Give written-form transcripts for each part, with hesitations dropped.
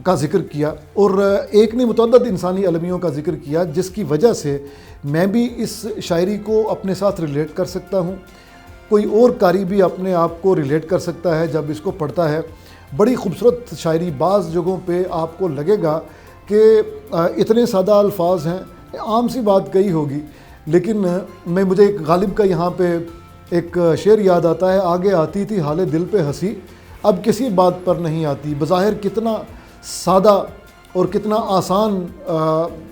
کا ذکر کیا اور ایک نے متعدد انسانی المیوں کا ذکر کیا جس کی وجہ سے میں بھی اس شاعری کو اپنے ساتھ ریلیٹ کر سکتا ہوں. کوئی اور قاری بھی اپنے آپ کو ریلیٹ کر سکتا ہے جب اس کو پڑھتا ہے. بڑی خوبصورت شاعری, بعض جگہوں پہ آپ کو لگے گا کہ اتنے سادہ الفاظ ہیں, عام سی بات کہی ہوگی, لیکن مجھے ایک غالب کا یہاں پہ ایک شعر یاد آتا ہے, آگے آتی تھی حال دل پہ ہنسی اب کسی بات پر نہیں آتی. بظاہر کتنا سادہ اور کتنا آسان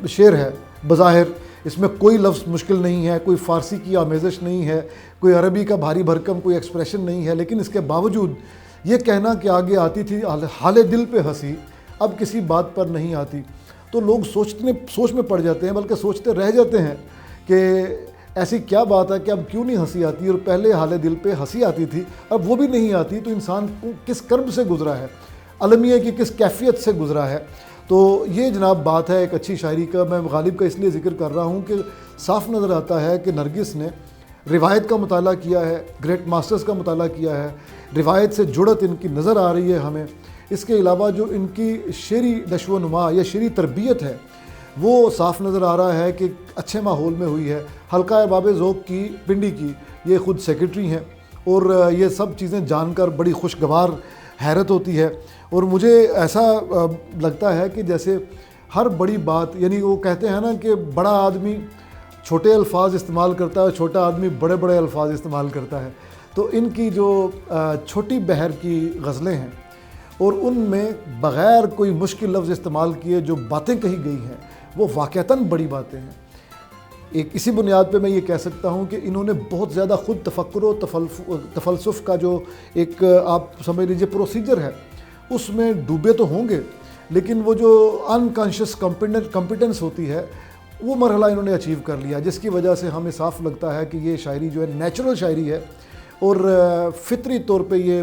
شعر ہے, بظاہر اس میں کوئی لفظ مشکل نہیں ہے, کوئی فارسی کی آمیزش نہیں ہے, کوئی عربی کا بھاری بھرکم کوئی ایکسپریشن نہیں ہے, لیکن اس کے باوجود یہ کہنا کہ آگے آتی تھی حال دل پہ ہنسی اب کسی بات پر نہیں آتی, تو لوگ سوچ میں پڑ جاتے ہیں, بلکہ سوچتے رہ جاتے ہیں کہ ایسی کیا بات ہے کہ اب کیوں نہیں ہنسی آتی, اور پہلے حال دل پہ ہنسی آتی تھی اب وہ بھی نہیں آتی, تو انسان کو کس کرب سے گزرا ہے, المیہ کی کس کیفیت سے گزرا ہے. تو یہ جناب بات ہے ایک اچھی شاعری کا. میں غالب کا اس لیے ذکر کر رہا ہوں کہ صاف نظر آتا ہے کہ نرگس نے روایت کا مطالعہ کیا ہے, گریٹ ماسٹرز کا مطالعہ کیا ہے, روایت سے جڑت ان کی نظر آ رہی ہے ہمیں. اس کے علاوہ جو ان کی شعری نشو و نما یا شعری تربیت ہے وہ صاف نظر آ رہا ہے کہ اچھے ماحول میں ہوئی ہے. حلقہ ارباب ذوق کی پنڈی کی یہ خود سیکرٹری ہیں, اور یہ سب چیزیں جان کر بڑی خوشگوار حیرت ہوتی ہے. اور مجھے ایسا لگتا ہے کہ جیسے ہر بڑی بات, یعنی وہ کہتے ہیں نا کہ بڑا آدمی چھوٹے الفاظ استعمال کرتا ہے, چھوٹا آدمی بڑے بڑے الفاظ استعمال کرتا ہے. تو ان کی جو چھوٹی بہر کی غزلیں ہیں اور ان میں بغیر کوئی مشکل لفظ استعمال کیے جو باتیں کہی گئی ہیں وہ واقعتاً بڑی باتیں ہیں. ایک اسی بنیاد پہ میں یہ کہہ سکتا ہوں کہ انہوں نے بہت زیادہ خود تفکر و تفلسف کا جو ایک آپ سمجھ لیجیے پروسیجر ہے اس میں ڈوبے تو ہوں گے, لیکن وہ جو انکانشیس کمپیٹنس ہوتی ہے وہ مرحلہ انہوں نے اچیو کر لیا, جس کی وجہ سے ہمیں صاف لگتا ہے کہ یہ شاعری جو ہے نیچرل شاعری ہے, اور فطری طور پہ یہ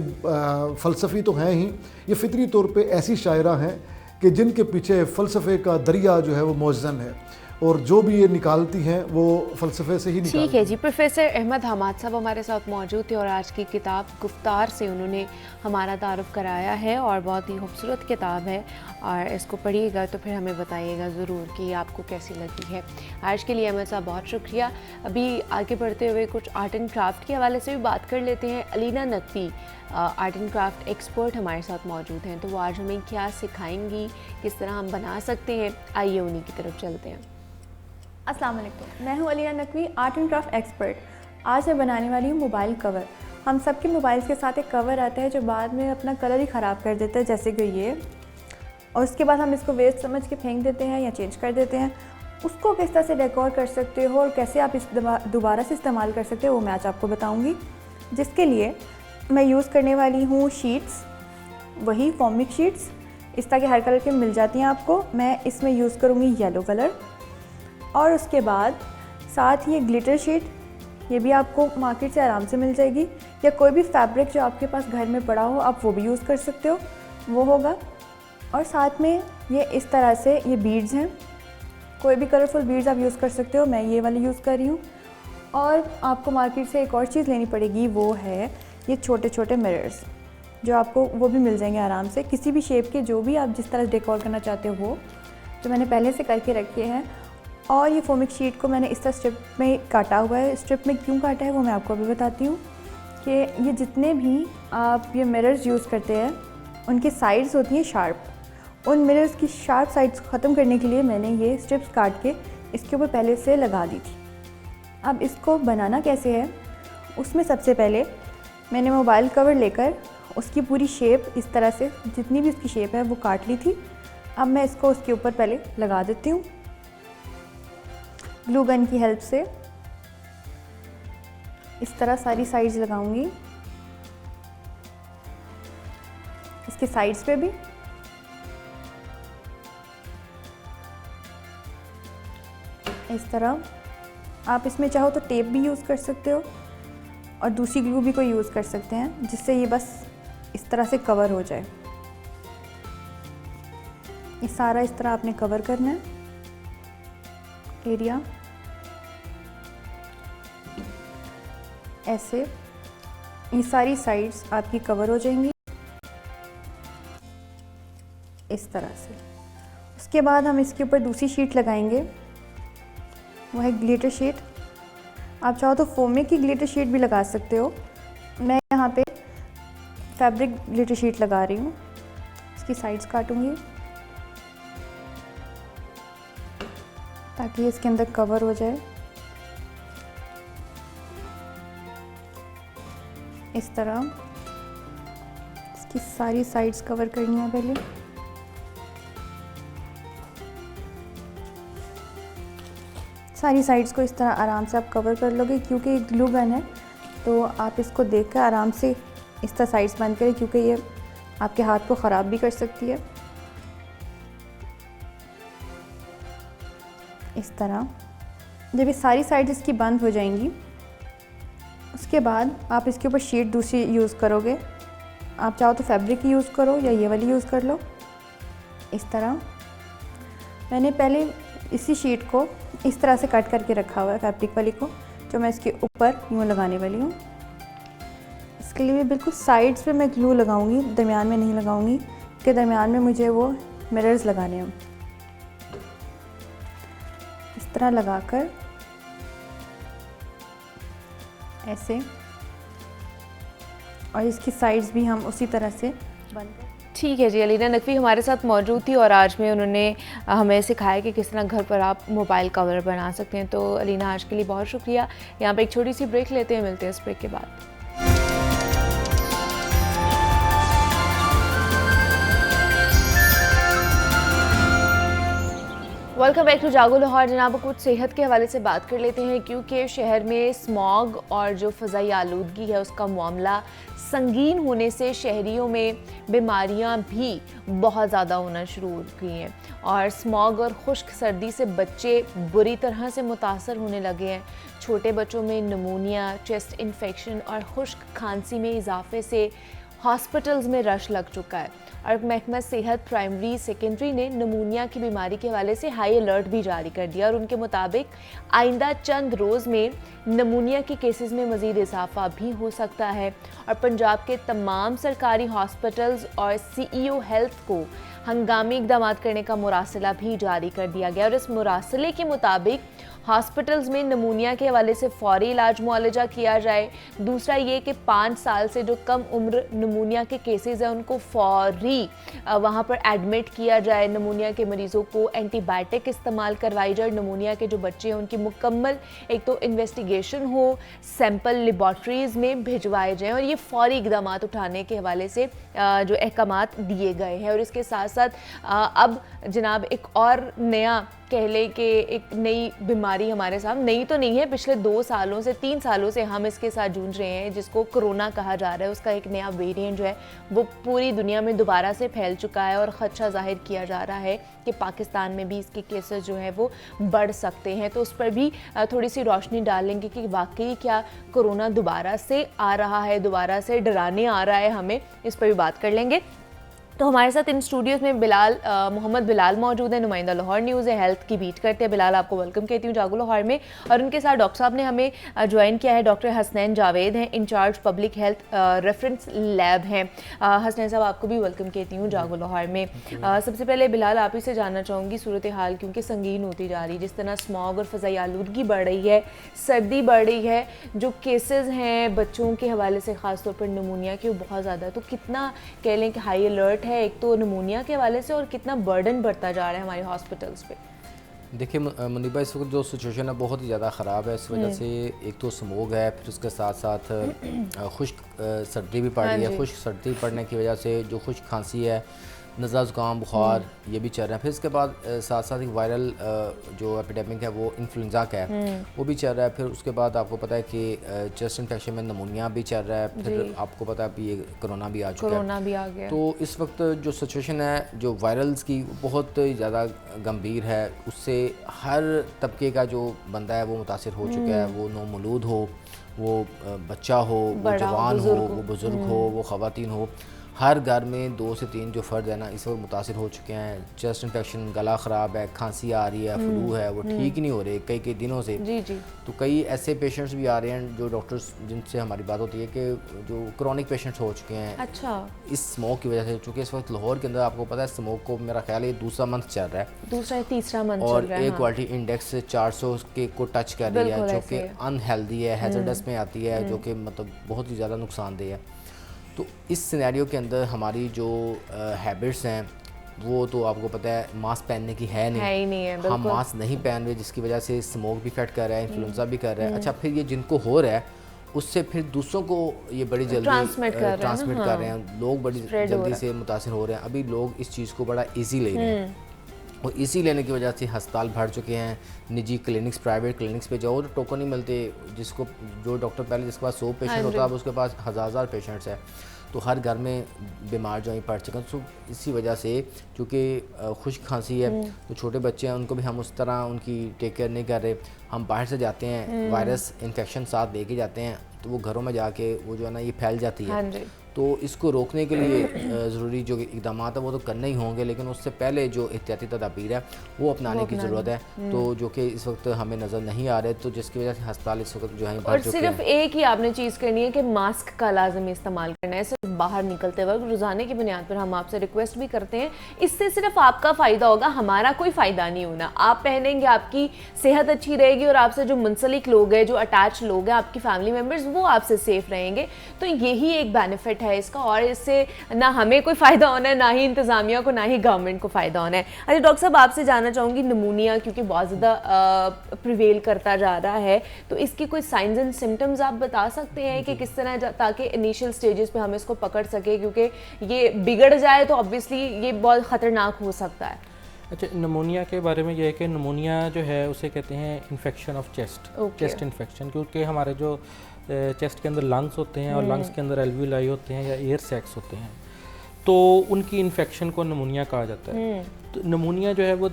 فلسفی تو ہیں ہی, یہ فطری طور پہ ایسی شاعرہ ہیں کہ جن کے پیچھے فلسفے کا دریا جو ہے وہ موزن ہے, اور جو بھی یہ نکالتی ہیں وہ فلسفے سے ہی نکالتی ہیں. ٹھیک ہے جی, پروفیسر احمد حماد صاحب ہمارے ساتھ موجود تھے اور آج کی کتاب گفتار سے انہوں نے ہمارا تعارف کرایا ہے, اور بہت ہی خوبصورت کتاب ہے, اور اس کو پڑھیے گا تو پھر ہمیں بتائیے گا ضرور کہ آپ کو کیسی لگی ہے. آج کے لیے احمد صاحب بہت شکریہ. ابھی آگے بڑھتے ہوئے کچھ آرٹ اینڈ کرافٹ کے حوالے سے بھی بات کر لیتے ہیں. علینا Naqvi art and craft expert ہمارے ساتھ موجود ہیں, تو وہ آج ہمیں کیا سکھائیں گی, کس طرح ہم بنا سکتے ہیں, آئیے انہی کی طرف چلتے ہیں. السلام علیکم, میں ہوں علینا Naqvi, art and craft expert. آج میں بنانے والی ہوں موبائل کور. ہم سب کے موبائلس کے ساتھ ایک کور آتا ہے جو بعد میں اپنا کلر ہی خراب کر دیتا ہے, جیسے کہ یہ, اور اس کے بعد ہم اس کو ویسٹ سمجھ کے پھینک دیتے ہیں یا چینج کر دیتے ہیں. اس کو کس طرح سے ڈیکور کر سکتے ہو اور کیسے آپ اس دوبارہ سے استعمال کر سکتے ہو وہ میں آج آپ کو بتاؤں گی. جس کے لیے میں یوز کرنے والی ہوں شیٹس, وہی فومک شیٹس, اس طرح کے ہر کلر کے مل جاتی ہیں آپ کو. میں اس میں یوز کروں گی یلو کلر, اور اس کے بعد ساتھ ہی گلیٹر شیٹ, یہ بھی آپ کو مارکیٹ سے آرام سے مل جائے گی, یا کوئی بھی فیبرک جو آپ کے پاس گھر میں پڑا ہو آپ وہ بھی یوز کر سکتے ہو, وہ ہوگا. اور ساتھ میں یہ اس طرح سے یہ بیڈز ہیں, کوئی بھی کلرفل بیڈز آپ یوز کر سکتے ہو, میں یہ والی یوز کر رہی ہوں. اور آپ کو مارکیٹ سے ایک اور چیز لینی پڑے گی, وہ ہے یہ چھوٹے چھوٹے مررز, جو آپ کو وہ بھی مل جائیں گے آرام سے, کسی بھی شیپ کے, جو بھی آپ جس طرح ڈیکور کرنا چاہتے ہو وہ, جو میں نے پہلے سے کر کے رکھے ہیں. اور یہ فومک شیٹ کو میں نے اس طرح اسٹرپ میں کاٹا ہوا ہے. اسٹرپ میں کیوں کاٹا ہے وہ میں آپ کو ابھی بتاتی ہوں, کہ یہ جتنے بھی آپ یہ مررز یوز کرتے ہیں ان کی سائڈز ہوتی ہیں شارپ, ان مررز کی شارپ سائڈز ختم کرنے کے لیے میں نے یہ اسٹرپس کاٹ کے اس کے اوپر پہلے سے لگا دی تھی. اب اس کو بنانا کیسے ہے, اس میں سب سے پہلے میں نے موبائل کور لے کر اس کی پوری شیپ اس طرح سے, جتنی بھی اس کی شیپ ہے وہ کاٹ لی تھی. اب میں اس کو اس کے اوپر پہلے لگا دیتی ہوں گلو گن کی ہیلپ سے. اس طرح ساری سائڈز لگاؤں گی, اس کے سائڈز پہ بھی. اس طرح آپ اس میں چاہو تو ٹیپ بھی یوز کر سکتے ہو, اور دوسری گلو بھی کوئی یوز کر سکتے ہیں, جس سے یہ بس اس طرح سے کور ہو جائے. یہ سارا اس طرح آپ نے کور کرنا ہے ایریا, ایسے یہ ساری سائڈز آپ کی کور ہو جائیں گی. اس طرح سے. اس کے بعد ہم اس کے اوپر دوسری شیٹ لگائیں گے, وہ ہے گلیٹر شیٹ. آپ چاہو تو فومے کی گلیٹر شیٹ بھی لگا سکتے ہو. میں یہاں پہ فیبرک گلیٹر شیٹ لگا رہی ہوں. اس کی سائڈز کاٹوں گی تاکہ اس کے اندر کور ہو جائے. اس طرح اس کی ساری سائڈز کور کرنی ہے پہلے. ساری سائڈز کو اس طرح آرام سے آپ کور کر لو گے, کیونکہ یہ گلو گن ہے تو آپ اس کو دیکھ کر آرام سے اس طرح سائڈز بند کریں, کیونکہ یہ آپ کے ہاتھ کو خراب بھی کر سکتی ہے. اس طرح جب یہ ساری سائڈز اس کی بند ہو جائیں گی, اس کے بعد آپ اس کے اوپر شیٹ دوسری یوز کرو گے. آپ چاہو تو فیبرک کی یوز کرو یا یہ والی یوز کر لو. اس طرح میں نے پہلے اسی شیٹ کو اس طرح سے کٹ کر کے رکھا ہوا ہے, فیبرک والی کو, جو میں اس کے اوپر یوں لگانے والی ہوں. اس کے لیے بالکل سائڈز پہ میں گلو لگاؤں گی, درمیان میں نہیں لگاؤں گی, کہ درمیان میں مجھے وہ مررز لگانے ہوں. اس طرح لگا کر ایسے, اور اس کی سائڈز بھی ہم اسی طرح سے بند کر. ٹھیک ہے جی. علینا نقوی ہمارے ساتھ موجود تھی اور آج میں انہوں نے ہمیں سکھایا کہ کس طرح گھر پر آپ موبائل کور بنا سکتے ہیں. تو علینا آج کے لیے بہت شکریہ. یہاں پہ ایک چھوٹی سی بریک لیتے ہیں, ملتے ہیں اس بریک کے بعد. Welcome back to Jago Lahore. جناب کچھ صحت کے حوالے سے بات کر لیتے ہیں, کیونکہ شہر میں اسموگ اور جو فضائی آلودگی ہے اس کا معاملہ سنگین ہونے سے شہریوں میں بیماریاں بھی بہت زیادہ ہونا شروع ہو گئی ہیں, اور اسموگ اور خشک سردی سے بچے بری طرح سے متاثر ہونے لگے ہیں. چھوٹے بچوں میں نمونیا, چیسٹ انفیکشن اور خشک کھانسی میں اضافے سے ہاسپٹلز میں رش لگ چکا ہے. اور محکمہ صحت پرائمری سیکنڈری نے نمونیا کی بیماری کے حوالے سے ہائی الرٹ بھی جاری کر دیا, اور ان کے مطابق آئندہ چند روز میں نمونیا کے کیسز میں مزید اضافہ بھی ہو سکتا ہے. اور پنجاب کے تمام سرکاری ہاسپٹلز اور سی ای او ہیلتھ کو ہنگامی اقدامات کرنے کا مراسلہ بھی جاری کر دیا گیا, اور اس مراسلے کے مطابق ہاسپٹلز میں نمونیا کے حوالے سے فوری علاج معالجہ کیا جائے. دوسرا یہ کہ 5 سال سے جو کم عمر نمونیا کے کیسز ہیں ان کو فوری وہاں پر ایڈمٹ کیا جائے. نمونیا کے مریضوں کو اینٹی بائیوٹک استعمال کروائی جائے. نمونیا کے جو بچے ہیں ان کی مکمل ایک تو انویسٹیگیشن ہو, سیمپل لیبارٹریز میں بھجوائے جائیں, اور یہ فوری اقدامات اٹھانے کے حوالے سے جو احکامات دیے گئے ہیں. اور اس کے ساتھ ساتھ اب جناب ایک اور نیا کہہ لیں کہ ایک نئی بیماری ہمارے سامنے, نئی تو نہیں ہے, پچھلے 2 سالوں سے 3 سالوں سے ہم اس کے ساتھ جونج رہے ہیں, جس کو کرونا کہا جا رہا ہے. اس کا ایک نیا ویریئنٹ جو ہے وہ پوری دنیا میں دوبارہ سے پھیل چکا ہے, اور خدشہ ظاہر کیا جا رہا ہے کہ پاکستان میں بھی اس کے کیسز جو ہیں وہ بڑھ سکتے ہیں. تو اس پر بھی تھوڑی سی روشنی ڈالیں گے کہ واقعی کیا کرونا دوبارہ سے آ رہا ہے, دوبارہ سے ڈرانے آ رہا ہے ہمیں, اس پر بھی بات کر لیں گے. تو ہمارے ساتھ ان اسٹوڈیوز میں محمد بلال موجود ہیں, نمائندہ لاہور نیوز ہے, ہیلتھ کی بیٹ کرتے ہیں. بلال آپ کو ویلکم کہتی ہوں جاگو لاہور میں. اور ان کے ساتھ ڈاکٹر صاحب نے ہمیں جوائن کیا ہے, ڈاکٹر حسنین جاوید ہیں, incharge public health reference lab ہیں. حسنین صاحب آپ کو بھی ویلکم کہتی ہوں جاگو لاہور میں. سب سے پہلے بلال آپ ہی سے جاننا چاہوں گی صورتحال کیونکہ سنگین ہوتی جا رہی ہے, جس طرح اسموگ اور فضائی آلودگی بڑھ رہی ہے, سردی بڑھ رہی ہے, جو کیسز ہیں بچوں کے حوالے سے خاص طور پر نمونیا کے وہ بہت زیادہ ہے. تو کتنا کہہ لیں کہ ہائی الرٹ ہے ایک تو نمونیا کے حوالے سے, اور کتنا برڈن بڑھتا جا رہا ہے ہمارے ہاسپٹلس پہ؟ دیکھیں منیبہ, اس وقت جو سچویشن ہے بہت ہی زیادہ خراب ہے. اس وجہ سے ایک تو سموگ ہے, پھر اس کے ساتھ ساتھ خشک سردی بھی پڑ رہی ہے. خشک سردی پڑنے کی وجہ سے جو خشک کھانسی ہے, نزلہ زکام بخار یہ بھی چل رہا ہے. پھر اس کے بعد ساتھ ساتھ ایک وائرل جو ایپیڈیمک ہے وہ انفلوئنزا کا ہے, وہ بھی چل رہا ہے. پھر اس کے بعد آپ کو پتہ ہے کہ چیسٹ انفیکشن میں نمونیا بھی چل رہا ہے. پھر آپ کو پتہ ہے ابھی یہ کرونا بھی آ چکا ہے, کرونا بھی آ گیا. تو اس وقت جو سچویشن ہے جو وائرلز کی بہت زیادہ گمبھیر ہے. اس سے ہر طبقے کا جو بندہ ہے وہ متاثر ہو چکا ہے, وہ نومولود ہو, وہ بچہ ہو, وہ جوان ہو, وہ بزرگ ہو, وہ خواتین ہو, ہر گھر میں 2 سے 3 جو فرد ہیں نا اس وقت متاثر ہو چکے ہیں. چیسٹ انفیکشن, گلا خراب ہے, کھانسی آ رہی ہے, فلو ہے, وہ ٹھیک نہیں ہو رہے کئی دنوں سے. جی جی. تو کئی ایسے پیشنٹس بھی آ رہے ہیں جو ڈاکٹرز جن سے ہماری بات ہوتی ہے کہ جو کرونک پیشنٹس ہو چکے ہیں اچھا. اس اسموک کی وجہ سے, چونکہ اس وقت لاہور کے اندر آپ کو پتہ ہے اسموک کو میرا خیال ہے دوسرا منتھ چل رہا ہے, دوسرا تیسرا منتھ اور چل رہا ہے, ایئر کوالٹی انڈیکس 400 کے کو ٹچ کر رہی ہے, جو کہ انہیلدی ہے, ہیزرڈس میں آتی ہے, جو کہ مطلب بہت ہی زیادہ نقصان دہ ہے. تو اس سینیریو کے اندر ہماری جو ہیبٹس ہیں وہ تو آپ کو پتہ ہے ماسک پہننے کی ہے نہیں, ہم ماسک نہیں پہن رہے, جس کی وجہ سے اسموک بھی افیکٹ کر رہا ہے, انفلوئنزا بھی کر رہا ہے. اچھا پھر یہ جن کو ہو رہا ہے اس سے پھر دوسروں کو یہ بڑی جلدی ٹرانسمٹ کر رہے ہیں, لوگ بڑی جلدی سے متاثر ہو رہے ہیں. ابھی لوگ اس چیز کو بڑا ایزی لے رہے ہیں, اور اسی لینے کی وجہ سے ہسپتال بھر چکے ہیں. نجی کلینکس, پرائیویٹ کلینکس پہ جاؤ تو ٹوکن نہیں ملتے, جس کو جو ڈاکٹر پہلے جس کے پاس 100 پیشنٹ ہوتا ہے اب اس کے پاس ہزار پیشنٹس ہیں. تو ہر گھر میں بیمار جو ہیں پڑ چکے ہیں. تو اسی وجہ سے چونکہ خشک کھانسی ہے تو چھوٹے بچے ہیں ان کو بھی ہم اس طرح ان کی ٹیک کیئر نہیں کر رہے. ہم باہر سے جاتے ہیں, وائرس انفیکشن ساتھ لے کے جاتے ہیں, تو وہ گھروں میں جا کے وہ جو ہے نا یہ پھیل جاتی ہے. تو اس کو روکنے کے لیے ضروری جو اقدامات ہیں وہ تو کرنے ہی ہوں گے, لیکن اس سے پہلے جو احتیاطی تدابیر ہے وہ اپنانے کی ضرورت ہے. تو جو کہ اس وقت ہمیں نظر نہیں آ رہے, تو جس کی وجہ سے ہسپتال اس وقت جو ہے اور صرف ایک ہی آپ نے چیز کرنی ہے کہ ماسک کا لازمی استعمال کرنا ہے. صرف باہر نکلتے وقت روزانے کی بنیاد پر ہم آپ سے ریکویسٹ بھی کرتے ہیں, اس سے صرف آپ کا فائدہ ہوگا, ہمارا کوئی فائدہ نہیں ہونا. آپ پہنیں گے, آپ کی صحت اچھی رہے گی, اور آپ سے جو منسلک لوگ ہیں, جو اٹیچ لوگ ہیں, آپ کی فیملی ممبرز, وہ آپ سے سیف رہیں گے. تو یہی ایک بینیفٹ ہے اس کا, اور اس سے نہ ہمیں کوئی فائدہ ہونا ہے, نہ ہی انتظامیہ کو, نہ ہی گورنمنٹ کو فائدہ ہونا ہے. اچھا ڈاکٹر صاحب, آپ سے جاننا چاہوں گی نمونیا کیونکہ بہت زیادہ پریویل کرتا جا رہا ہے, تو اس کی کوئی سائنز اینڈ سمٹمز آپ بتا سکتے ہیں کہ کس طرح, تاکہ انیشیل سٹیجز پہ ہم اس کو پکڑ سکے, کیونکہ یہ بگڑ جائے تو obviously یہ بہت خطرناک ہو سکتا ہے. اچھا, نمونیا کے بارے میں یہ ہے کہ نمونیا جو ہے اسے کہتے ہیں انفیکشن آف چیسٹ انفیکشن, کیونکہ ہمارے جو چیسٹ کے اندر لنگس ہوتے ہیں اور لنگس کے اندر ایلویولائی ہوتے ہیں یا ایئر سیکس ہوتے ہیں, تو ان کی انفیکشن کو نمونیا کہا جاتا ہے. تو نمونیا جو ہے وہ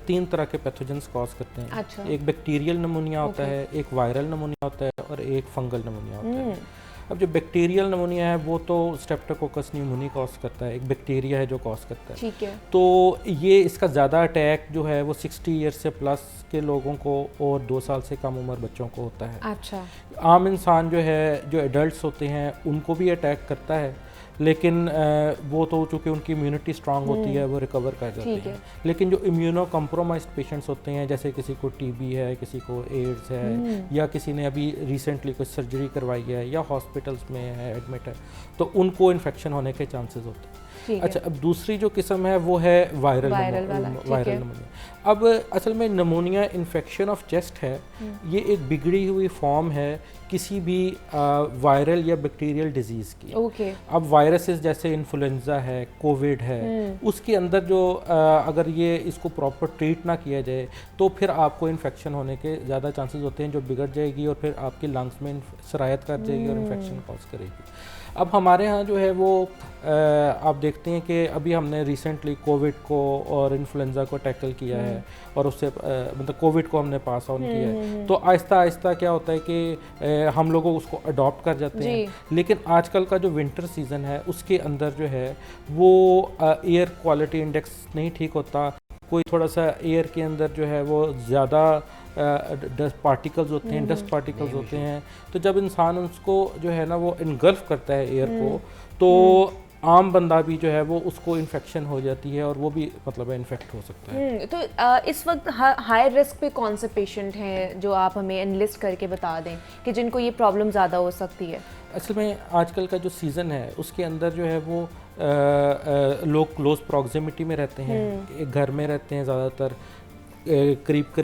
3 طرح کے پیتھوجنس کاز کرتے ہیں. ایک بیکٹیریل نمونیا ہوتا ہے, ایک وائرل نمونیا ہوتا ہے, اور ایک فنگل نمونیا ہوتا ہے. اب جو بیکٹیریل نمونیا ہے وہ تو اسٹریپٹوکوکس نیومونی کاز کرتا ہے, ایک بیکٹیریا ہے جو کاز کرتا ہے. ٹھیک ہے. تو یہ اس کا زیادہ اٹیک جو ہے وہ 60 ایئر سے پلس کے لوگوں کو اور 2 سال سے کم عمر بچوں کو ہوتا ہے. اچھا. عام انسان جو ہے, جو ایڈلٹس ہوتے ہیں, ان کو بھی اٹیک کرتا ہے, لیکن وہ تو چونکہ ان کی امیونٹی اسٹرانگ ہوتی ہے وہ ریکور کر جاتے ہیں. لیکن جو امیونو کمپرومائزڈ پیشنٹس ہوتے ہیں, جیسے کسی کو ٹی بی ہے, کسی کو ایڈز ہے, یا کسی نے ابھی ریسنٹلی کوئی سرجری کروائی ہے یا ہاسپٹلس میں ہے ایڈمٹ ہے, تو ان کو انفیکشن ہونے کے چانسز ہوتے ہیں. اچھا, اب دوسری جو قسم ہے وہ ہے وائرل نمونیا. اب اصل میں نمونیا انفیکشن آف چیسٹ ہے, یہ ایک بگڑی ہوئی فارم ہے کسی بھی وائرل یا بیکٹیریل ڈیزیز کی. اب وائرسز جیسے انفلوئنزا ہے, کووڈ ہے, اس کے اندر جو اگر یہ اس کو پراپر ٹریٹ نہ کیا جائے تو پھر آپ کو انفیکشن ہونے کے زیادہ چانسز ہوتے ہیں, جو بگڑ جائے گی اور پھر آپ کی لنگس میں سرایت کر جائے گی اور انفیکشن کاز کرے گی. اب ہمارے ہاں جو ہے وہ آپ دیکھتے ہیں کہ ابھی ہم نے ریسنٹلی کووڈ کو اور انفلوئنزا کو ٹیکل کیا ہے, اور اس سے مطلب کووڈ کو ہم نے پاس آن کیا ہے. تو آہستہ آہستہ کیا ہوتا ہے کہ ہم لوگ اس کو اڈاپٹ کر جاتے ہیں. لیکن آج کل کا جو ونٹر سیزن ہے اس کے اندر جو ہے وہ ایئر کوالٹی انڈیکس نہیں ٹھیک ہوتا, کوئی تھوڑا سا ایئر کے اندر جو ہے وہ زیادہ ڈسٹ پارٹیکلز ہوتے ہیں. تو جب انسان اس کو جو ہے نا وہ انگلف کرتا ہے ایئر کو, تو عام بندہ بھی جو ہے وہ اس کو انفیکشن ہو جاتی ہے اور وہ بھی مطلب انفیکٹ ہو سکتا ہے. تو اس وقت ہائی رسک پہ کون سے پیشنٹ ہیں جو آپ ہمیں انلسٹ کر کے بتا دیں کہ جن کو یہ پرابلم زیادہ ہو سکتی ہے؟ اصل میں آج کل کا جو سیزن ہے اس کے اندر جو ہے وہ لوگ کلوز پراکسیمیٹی میں رہتے ہیں, گھر میں رہتے ہیں زیادہ تر, قریب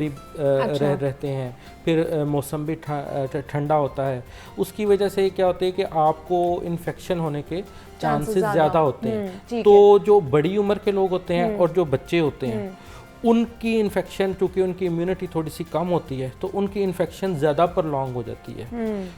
رہتے ہیں, پھر موسم بھی ٹھنڈا ہوتا ہے. اس کی وجہ سے کیا ہوتا ہے کہ آپ کو انفیکشن ہونے کے چانسز زیادہ ہوتے ہیں. تو جو بڑی عمر کے لوگ ہوتے ہیں اور جو بچے ہوتے ہیں ان کی انفیکشن, چونکہ ان کی امیونٹی تھوڑی سی کم ہوتی ہے تو ان کی انفیکشن زیادہ پرلانگ ہو جاتی ہے,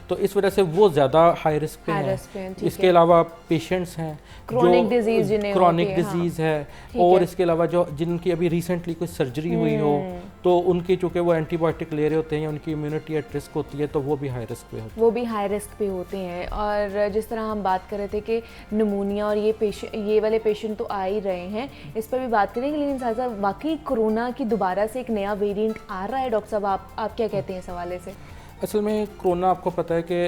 تو اس وجہ سے وہ زیادہ ہائی رسک پہ ہیں. اس کے علاوہ پیشنٹس ہیں کرونک ڈیزیز ہے, اور اس کے علاوہ جو جن کی ابھی ریسنٹلی کوئی سرجری ہوئی ہو تو ان کی چونکہ وہ اینٹی بایوٹک لے رہے ہوتے ہیں یا ان کی امیونٹی ایٹ رسک ہوتی ہے تو وہ بھی ہائی رسک پہ ہوتی ہے. وہ بھی ہائی رسک پہ ہوتے ہیں. اور جس طرح ہم بات کر رہے تھے کہ نمونیا اور یہ والے پیشنٹ تو آ ہی رہے ہیں, اس پر بھی بات کریں گے, لیکن ساتھ ساتھ واقعی کورونا کی دوبارہ سے ایک نیا ویریئنٹ آ رہا ہے. ڈاکٹر صاحب آپ کیا کہتے ہیں اس حوالے سے؟ اصل میں کرونا آپ کو پتہ ہے کہ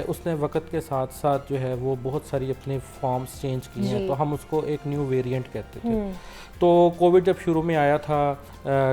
اس نے وقت کے ساتھ ساتھ جو ہے وہ بہت ساری اپنی فارمز چینج کی ہیں, تو ہم اس کو ایک نیو ویریئنٹ کہتے تھے. تو کووڈ جب شروع میں آیا تھا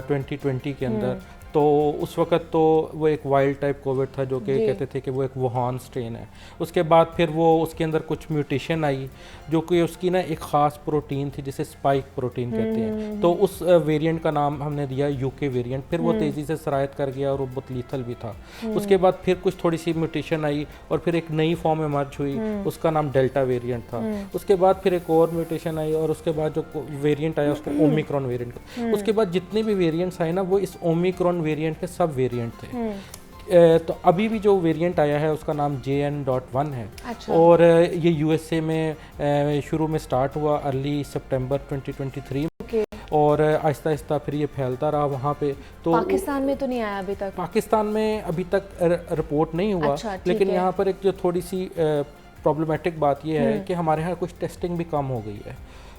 2020 کے اندر, تو اس وقت تو وہ ایک وائلڈ ٹائپ کووڈ تھا جو کہ کہتے تھے کہ وہ ایک ووہان سٹرین ہے. اس کے بعد پھر وہ اس کے اندر کچھ میوٹیشن آئی جو کہ اس کی نا ایک خاص پروٹین تھی جسے اسپائک پروٹین کہتے ہیں, تو اس ویریئنٹ کا نام ہم نے دیا UK ویریئنٹ. پھر وہ تیزی سے سرایت کر گیا اور وہ بہت لیتھل بھی تھا. اس کے بعد پھر کچھ تھوڑی سی میوٹیشن آئی اور پھر ایک نئی فارم ایمرج ہوئی, اس کا نام ڈیلٹا ویریئنٹ تھا. اس کے بعد پھر ایک اور میوٹیشن آئی اور اس کے بعد جو ویریئنٹ آیا اس کو اومیکرون ویریئنٹ. اس کے بعد جتنے بھی ویریئنٹس آئے نا وہ اس اومیکرون ویریئنٹ کے سب ویریئنٹ تھے. تو ابھی بھی جو ویریئنٹ آیا ہے اس کا نام JN.1 ہے. اور یہ USA میں شروع میں سٹارٹ ہوا ارلی سپٹمبر 2023 اور آہستہ آہستہ پھر یہ پھیلتا رہا وہاں پہ. تو پاکستان میں تو نہیں آیا ابھی تک؟ پاکستان میں ابھی تک رپورٹ نہیں ہوا, لیکن یہاں پر ایک جو تھوڑی سی پرابلمٹک بات یہ ہے کہ ہمارے یہاں کچھ ٹیسٹنگ بھی کم ہو گئی ہے.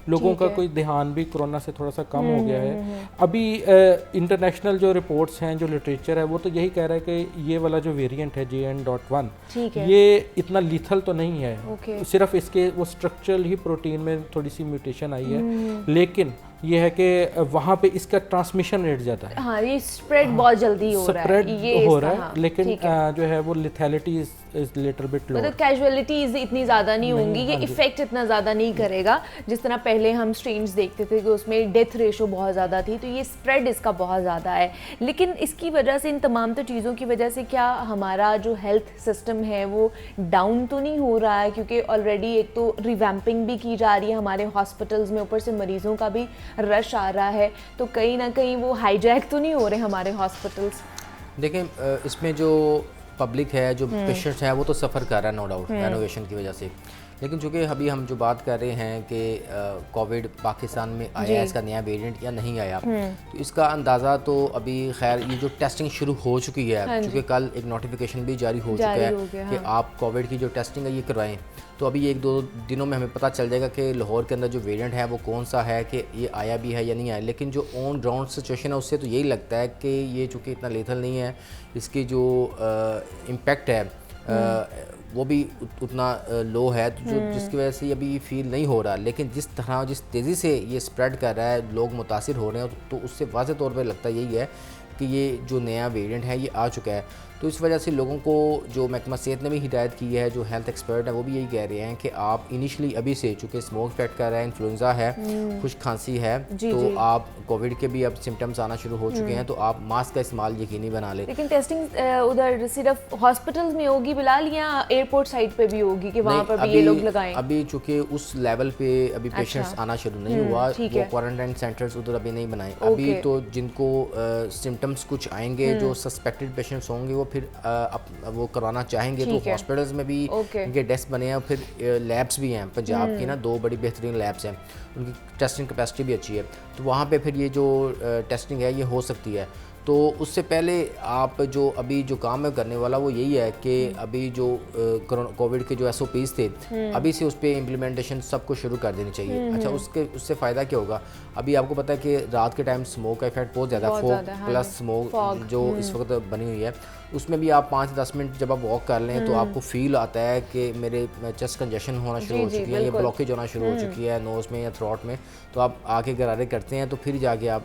لوگوں کا کوئی دھیان بھی کرونا سے تھوڑا سا کم ہو گیا ہے. ابھی انٹرنیشنل جو رپورٹس ہیں, جو لٹریچر ہے, وہ تو یہی کہہ رہا ہے کہ یہ والا جو ویریئنٹ ہے JN.1 یہ اتنا لیتھل تو نہیں ہے, صرف اس کے وہ اسٹرکچرل ہی پروٹین میں تھوڑی سی میوٹیشن آئی ہے, لیکن یہ ہے کہ وہاں پہ اس کا ٹرانسمیشن ریٹ زیادہ ہے. ہاں, یہ اسپریڈ بہت جلدی ہو رہا ہے, لیکن جو ہے وہ لیتھیلٹی از لٹل بٹ لو. مطلب کیجویلٹیز اتنی زیادہ نہیں ہوں گی, یہ ایفیکٹ اتنا زیادہ نہیں کرے گا جس طرح پہلے ہم اسٹرینز دیکھتے تھے کہ اس میں ڈیتھ ریشو بہت زیادہ تھی. تو یہ اسپریڈ اس کا بہت زیادہ ہے. لیکن اس کی وجہ سے, ان تمام تو چیزوں کی وجہ سے, کیا ہمارا جو ہیلتھ سسٹم ہے وہ ڈاؤن تو نہیں ہو رہا ہے؟ کیونکہ آلریڈی ایک تو ریویمپنگ بھی کی جا رہی ہے ہمارے ہاسپٹلز میں, اوپر سے مریضوں کا بھی رش آ رہا ہے, تو کہیں نہ کہیں وہ ہائی جیک تو نہیں ہو رہے ہمارے ہاسپٹلز؟ دیکھیں اس میں جو پبلک ہے, جو پیشنٹس ہیں, وہ تو سفر کر رہا ہے نو ڈاؤٹ انوویشن کی وجہ سے. لیکن چونکہ ابھی ہم جو بات کر رہے ہیں کہ کووڈ پاکستان میں آیا ہے, اس کا نیا ویریئنٹ یا نہیں آیا, تو اس کا اندازہ تو ابھی خیر یہ جو ٹیسٹنگ شروع ہو چکی ہے, چونکہ کل ایک نوٹیفیکیشن بھی جاری ہو چکا ہے کہ آپ کووڈ کی جو ٹیسٹنگ ہے یہ کروائیں. تو ابھی ایک دو دنوں میں ہمیں پتہ چل جائے گا کہ لاہور کے اندر جو ویریئنٹ ہے وہ کون سا ہے, کہ یہ آیا بھی ہے یا نہیں آیا. لیکن جو آن گراؤنڈ سچویشن ہے اس سے تو یہی لگتا ہے کہ یہ چونکہ اتنا لیتھل نہیں ہے, اس کی جو امپیکٹ ہے وہ بھی اتنا لو ہے, جو جس کی وجہ سے یہ ابھی فیل نہیں ہو رہا. لیکن جس طرح جس تیزی سے یہ اسپریڈ کر رہا ہے, لوگ متاثر ہو رہے ہیں, تو اس سے واضح طور پہ لگتا یہی ہے کہ یہ جو نیا ویریئنٹ ہے یہ آ چکا ہے. تو اس وجہ سے لوگوں کو جو محکمہ صحت نے بھی ہدایت کی ہے, جو ہیلتھ ایکسپرٹ ہیں وہ بھی یہی کہہ رہے ہیں کہ آپ انیشلی ابھی سے, چونکہ اسموک افیکٹ کر رہا ہے, انفلوئنزا ہے, خشک کھانسی ہے, تو آپ کووڈ کے بھی اب سمٹمز آنا شروع ہو چکے ہیں, تو آپ ماسک کا استعمال یقینی بنا لیں. لیکن ٹیسٹنگ ادھر صرف ہاسپٹلز میں ہوگی بلال, یا ایئرپورٹ سائٹ پہ بھی ہوگی کہ وہاں پر بھی یہ لوگ لگائیں؟ ابھی چونکہ اس لیول پہ ابھی پیشنٹس آنا شروع نہیں ہوا, وہ کوارنٹائن سینٹرز ادھر ابھی نہیں بنائے. ابھی تو جن کو سمٹمز کچھ آئیں گے, جو سسپیکٹڈ پیشنٹس ہوں گے, وہ پھر وہ کروانا چاہیں گے, تو ہاسپٹلز میں بھی ان کے ڈیسک بنے ہیں. پھر لیبس بھی ہیں پنجاب کی نا, 2 بڑی بہترین لیبس ہیں, ان کی ٹیسٹنگ کیپیسٹی بھی اچھی ہے, تو وہاں پہ پھر یہ جو ٹیسٹنگ ہے یہ ہو سکتی ہے. تو اس سے پہلے آپ جو ابھی جو کام ہے کرنے والا وہ یہی ہے کہ ابھی جو کووڈ کے جو SOPs تھے, ابھی سے اس پہ امپلیمنٹیشن سب کو شروع کر دینی چاہیے. اچھا, اس سے فائدہ کیا ہوگا؟ ابھی آپ کو پتہ ہے کہ رات کے ٹائم اسموک کا افیکٹ بہت زیادہ, فوگ پلس اسموک جو اس وقت بنی ہوئی ہے, اس میں بھی آپ 5-10 منٹ جب آپ واک کر لیں تو آپ کو فیل آتا ہے کہ میرے چیسٹ کنجیشن ہونا شروع ہو چکی ہے, یا بلاکیج ہونا شروع ہو چکی ہے نوز میں یا تھروٹ میں, تو آپ آگے غرارے کرتے ہیں, تو پھر جا کے آپ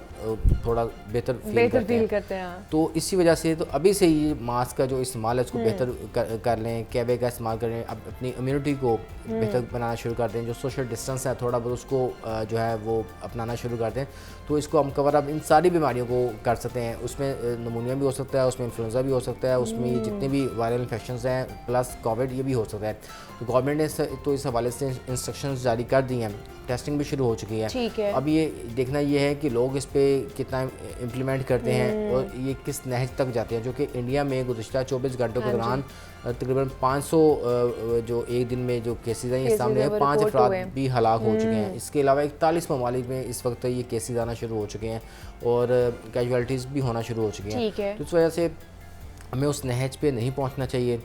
تھوڑا بہتر فیل کرتے ہیں. تو اسی وجہ سے تو ابھی سے ہی ماسک کا جو استعمال ہے اس کو بہتر کر لیں, کیبے کا استعمال کریں, اپنی امیونٹی کو بہتر بنانا شروع کر دیں, جو سوشل ڈسٹینس ہے تھوڑا بہت اس کو جو ہے وہ اپنانا شروع کر دیں, تو اس کو ہم کور اپ ان ساری بیماریوں کو کر سکتے ہیں. اس میں نمونیا بھی ہو سکتا ہے, اس میں انفلوئنزا بھی ہو سکتا ہے, اس میں جتنے بھی وائرل انفیکشنز ہیں پلس کووڈ یہ بھی ہو سکتا ہے. تو گورنمنٹ نے تو اس حوالے سے انسٹرکشنز جاری کر دی ہیں ٹیسٹنگ بھی شروع ہو چکی ہے. ٹھیک ہے. اب یہ دیکھنا یہ ہے کہ لوگ اس پہ کتنا امپلیمنٹ کرتے ہیں اور یہ کس نہج تک جاتے ہیں, جو کہ انڈیا میں گزشتہ 24 گھنٹوں کے دوران تقریباً 500 جو ایک دن میں جو کیسز ہیں یہ سامنے ہیں, 5 افراد بھی ہلاک ہو چکے ہیں. اس کے علاوہ 41 ممالک میں اس وقت یہ کیسز آنا شروع ہو چکے ہیں اور کیجوالٹیز بھی ہونا شروع ہو چکی ہیں. تو اس وجہ سے ہمیں اس نہج پہ نہیں پہنچنا چاہیے.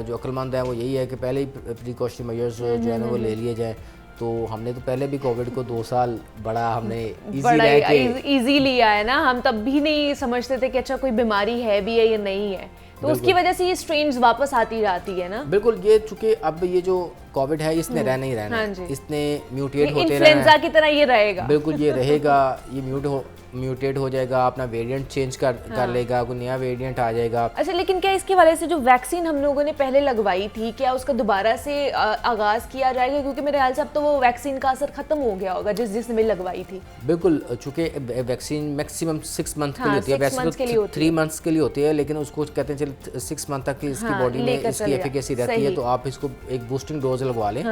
جو عقل مند ہے وہ یہی ہے کہ پہلے ہی پریکاشنری میجرز جو ہے نا وہ لے لیے جائیں. تو ہم نے تو پہلے بھی کووڈ کو 2 سال بڑا ہم نے ایزی لیا ہے نا, ہم تب بھی نہیں سمجھتے تھے کہ اچھا کوئی بیماری ہے بھی ہے یا نہیں ہے, تو اس کی وجہ سے یہ اسٹرینز واپس آتی جاتی ہے نا. بالکل, یہ چونکہ اب یہ جو کووڈ ہے اس نے رہنا ہی رہنا ہے, اس نے میوٹیٹ ہوتے رہنا ہے, انفلوئنزا کی طرح یہ رہے گا. بالکل یہ رہے گا, یہ میوٹیٹ ہو جائے گا, اپنا ویریئنٹ چینج کر لے گا, کوئی نیا ویریئنٹ آ جائے گا. اچھا, لیکن کیا اس کی وجہ سے جو ویکسین ہم لوگوں نے پہلے لگوائی تھی کیا اس کا دوبارہ سے آغاز کیا جائے گا, کیونکہ میرے خیال سے اب تو وہ ویکسین کا اثر ختم ہو گیا ہوگا جس نے بھی لگوائی تھی. بالکل, چونکہ ویکسین میکسیمم 6 منتھ کے لیے ہوتی ہے, ویسے تو 3 منتھس کے لیے ہوتی ہے, لیکن اس کو کہتے ہیں چل 6 منتھ تک اس کی باڈی میں اس کی ایفیکیسی رہتی ہے. تو آپ اس کو ایک بوسٹنگ ڈوز لگوا لیں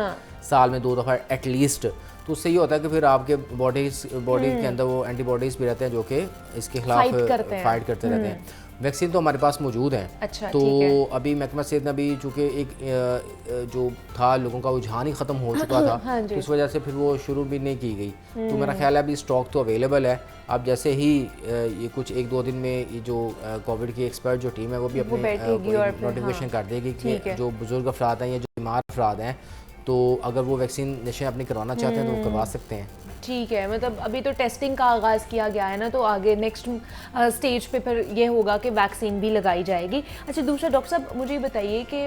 سال میں 2 دفعہ ایٹ لیسٹ, تو اس سے یہ ہوتا ہے کہ پھر آپ کے باڈی کے اندر وہ اینٹی باڈیز بھی رہتے ہیں جو کہ اس کے خلاف فائٹ کرتے رہتے ہیں. ویکسین تو ہمارے پاس موجود ہیں. اچھا, تو ابھی محکمہ صحت نے ابھی چونکہ ایک جو تھا لوگوں کا رجحان ہی ختم ہو چکا تھا, اس وجہ سے پھر وہ شروع بھی نہیں کی گئی. تو میرا خیال ہے ابھی اسٹاک تو اویلیبل ہے. اب جیسے ہی یہ کچھ 1-2 دن میں یہ جو کووڈ کی ایکسپرٹ جو ٹیم ہے وہ بھی اپنے نوٹیفیکیشن کر دے گی کہ جو بزرگ افراد ہیں یا جو بیمار افراد ہیں تو اگر وہ ویکسینیشن اپنی کروانا چاہتے ہیں تو وہ کروا سکتے ہیں. ٹھیک ہے, مطلب ابھی تو ٹیسٹنگ کا آغاز کیا گیا ہے نا, تو آگے نیکسٹ سٹیج پہ پھر یہ ہوگا کہ ویکسین بھی لگائی جائے گی. اچھا, دوسرا ڈاکٹر صاحب مجھے یہ بتائیے کہ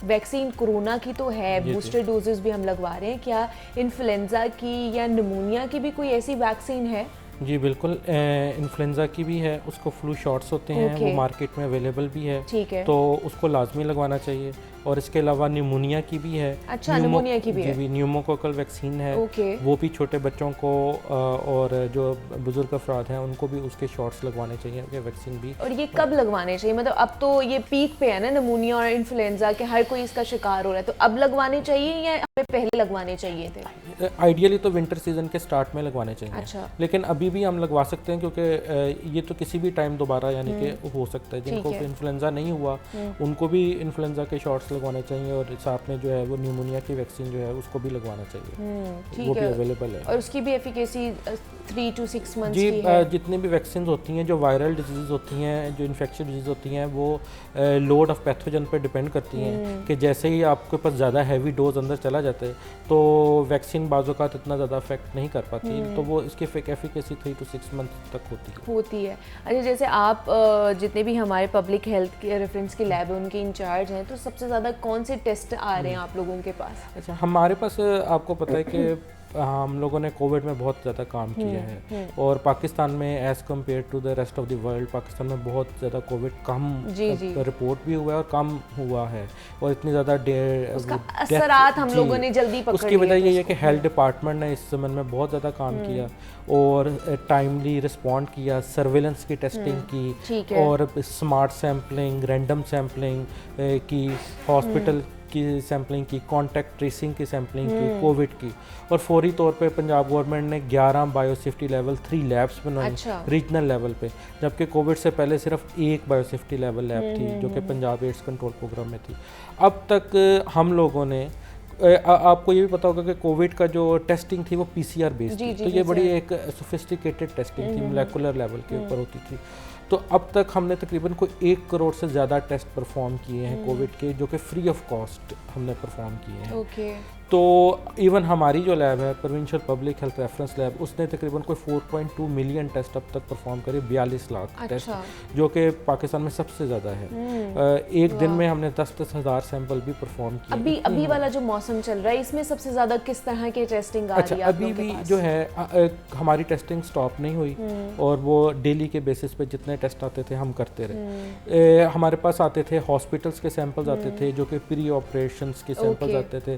ویکسین کورونا کی تو ہے, بوسٹر ڈوزز بھی ہم لگوا رہے ہیں, کیا انفلوئنزا کی یا نمونیا کی بھی کوئی ایسی ویکسین ہے؟ جی بالکل, انفلوئنزا کی بھی ہے, اس کو فلو شاٹس ہوتے ہیں وہ مارکیٹ میں اویلیبل بھی ہے, تو اس کو لازمی لگوانا چاہیے. اور اس کے علاوہ نیمونیا کی بھی ہے. اچھا, نیمونیا کی بھی ہے, جی نیوموکوکل ویکسین ہے, وہ بھی چھوٹے بچوں کو اور جو بزرگ افراد ہیں ان کو بھی اس کے شاٹس لگوانے چاہیے کہ ویکسین بھی. اور یہ کب لگوانے چاہیے, مطلب اب تو یہ پیک پہ ہے نا نمونیا اور انفلوئنزا کہ ہر کوئی اس کا شکار ہو رہا ہے, تو اب لگوانے چاہیے یا ہمیں پہلے لگوانے چاہیے تھے؟ آئیڈیلی تو ونٹر سیزن کے سٹارٹ میں لگوانے چاہیے, لیکن ابھی بھی ہم لگوا سکتے ہیں کیونکہ یہ تو کسی بھی ٹائم دوبارہ یعنی کہ ہو سکتا ہے. جن کو انفلوئنزا نہیں ہوا ان کو بھی انفلوئنزا کے شاٹس لگوانے چاہیے, اور ساتھ میں جو ہے وہ نیمونیا کی ویکسین جو ہے اس کو بھی لگوانا چاہیے, وہ بھی اویلیبل ہے. اور اس کی بھی ایفیکیسی 3 to 6 months جی, جتنی بھی ویکسینز ہوتی ہیں جو وائرل ڈیزیز ہوتی ہیں, جو انفیکشن ڈیزیز ہوتی ہیں, وہ لوڈ آف پیتھوجن پہ ڈپینڈ کرتی ہیں کہ جیسے ہی آپ کے پاس زیادہ ہیوی ڈوز اندر چلا جاتا ہے تو ویکسین بعض اوقات اتنا زیادہ افیکٹ نہیں کر پاتی, تو وہ اس کی ایفیکیسی 3 to 6 months تک ہوتی ہے. اچھا, جیسے آپ جتنے بھی ہمارے پبلک ہیلتھ کے ریفرنس کے لیب ہیں ان کے انچارج ہیں, تو سب سے زیادہ کون سے ٹیسٹ آ رہے ہیں آپ لوگوں کے پاس؟ اچھا, ہمارے پاس آپ کو پتہ ہے کہ ہم لوگوں نے کووڈ میں بہت زیادہ کام کیا ہے, اور پاکستان میں as compare to the rest of the world Pakistan میں بہت زیادہ کووڈ کم رپورٹ بھی ہوا ہے اور کم ہوا ہے, اور اتنی زیادہ اثرات ہم لوگوں نے جلدی پکڑ اس کی وجہ یہ ہے کہ ہیلتھ ڈپارٹمنٹ نے اس زمن میں بہت زیادہ کام کیا اور ٹائملی رسپونڈ کیا, سرویلنس کی ٹیسٹنگ کی, اور اسمارٹ سیمپلنگ, رینڈم سیمپلنگ کی, ہاسپٹل کی سیمپلنگ کی, کانٹیکٹ ٹریسنگ کی سیمپلنگ کی, کووڈ کی, اور فوری طور پہ پنجاب گورنمنٹ نے 11 بایو سیفٹی لیول 3 لیبس بنوائی ریجنل لیول پہ, جبکہ کووڈ سے پہلے صرف ایک بایو سیفٹی لیول لیب تھی جو کہ پنجاب ایڈز کنٹرول پروگرام میں تھی. اب تک ہم لوگوں نے, آپ کو یہ بھی پتا ہوگا کہ کووڈ کا جو ٹیسٹنگ تھی وہ PCR بیسڈ تھی, تو یہ بڑی ایک سوفسٹیکیٹڈ ٹیسٹنگ تھی, مولیکولر لیول کے اوپر ہوتی تھی. تو اب تک ہم نے تقریباً کوئی 1 کروڑ سے زیادہ ٹیسٹ پرفارم کیے ہیں کووڈ کے, جو کہ فری آف کاسٹ ہم نے پرفارم کیے ہیں. تو ایون ہماری جو لیب ہے provincial public health reference lab, اس نے تقریباً کوئی 4.2 ملین ٹیسٹ اب تک پرفارم کرے, 42 لاکھ ٹیسٹ, جو کہ پاکستان میں سب سے زیادہ ہے. ایک دن میں ہم نے 10-10 ہزار سیمپل بھی پرفارم کیے. ابھی والا جو موسم چل رہا ہے اس میں سب سے زیادہ کس طرح کی ٹیسٹنگ آ رہی ہے؟ ابھی بھی جو ہے ہماری ٹیسٹنگ سٹاپ نہیں ہوئی, اور وہ ڈیلی کے بیسس پہ جتنے ٹیسٹ آتے تھے ہم کرتے رہے. ہمارے پاس آتے تھے ہاسپٹلس کے سیمپلز آتے تھے جو کہ پری آپریشنس کے سیمپلز آتے تھے.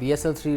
BSL-3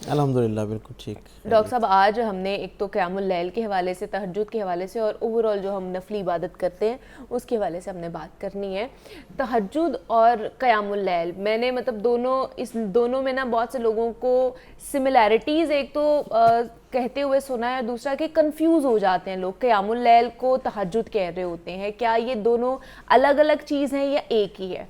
الحمدللہ بالکل ٹھیک. ڈاکٹر صاحب آج ہم نے ایک تو قیام اللیل کے حوالے سے، تہجد کے حوالے سے، اور اوور آل جو ہم نفلی عبادت کرتے ہیں اس کے حوالے سے ہم نے بات کرنی ہے. تہجد اور قیام اللیل، میں نے مطلب اس دونوں میں نا بہت سے لوگوں کو سملیرٹیز ایک تو کہتے ہوئے سنا ہے، دوسرا کہ کنفیوز ہو جاتے ہیں لوگ، قیام اللیل کو تہجد کہہ رہے ہوتے ہیں. کیا یہ دونوں الگ الگ چیز ہیں یا ایک ہی ہے؟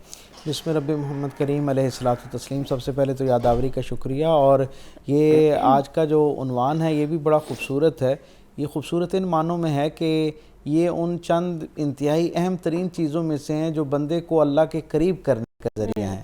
بسم رب محمد کریم علیہ الصلوۃ والتسلیم. سب سے پہلے تو یادآوری کا شکریہ. اور یہ آج کا جو عنوان ہے یہ بھی بڑا خوبصورت ہے. یہ خوبصورت ان معنوں میں ہے کہ یہ ان چند انتہائی اہم ترین چیزوں میں سے ہیں جو بندے کو اللہ کے قریب کرنے کا ذریعہ ہیں.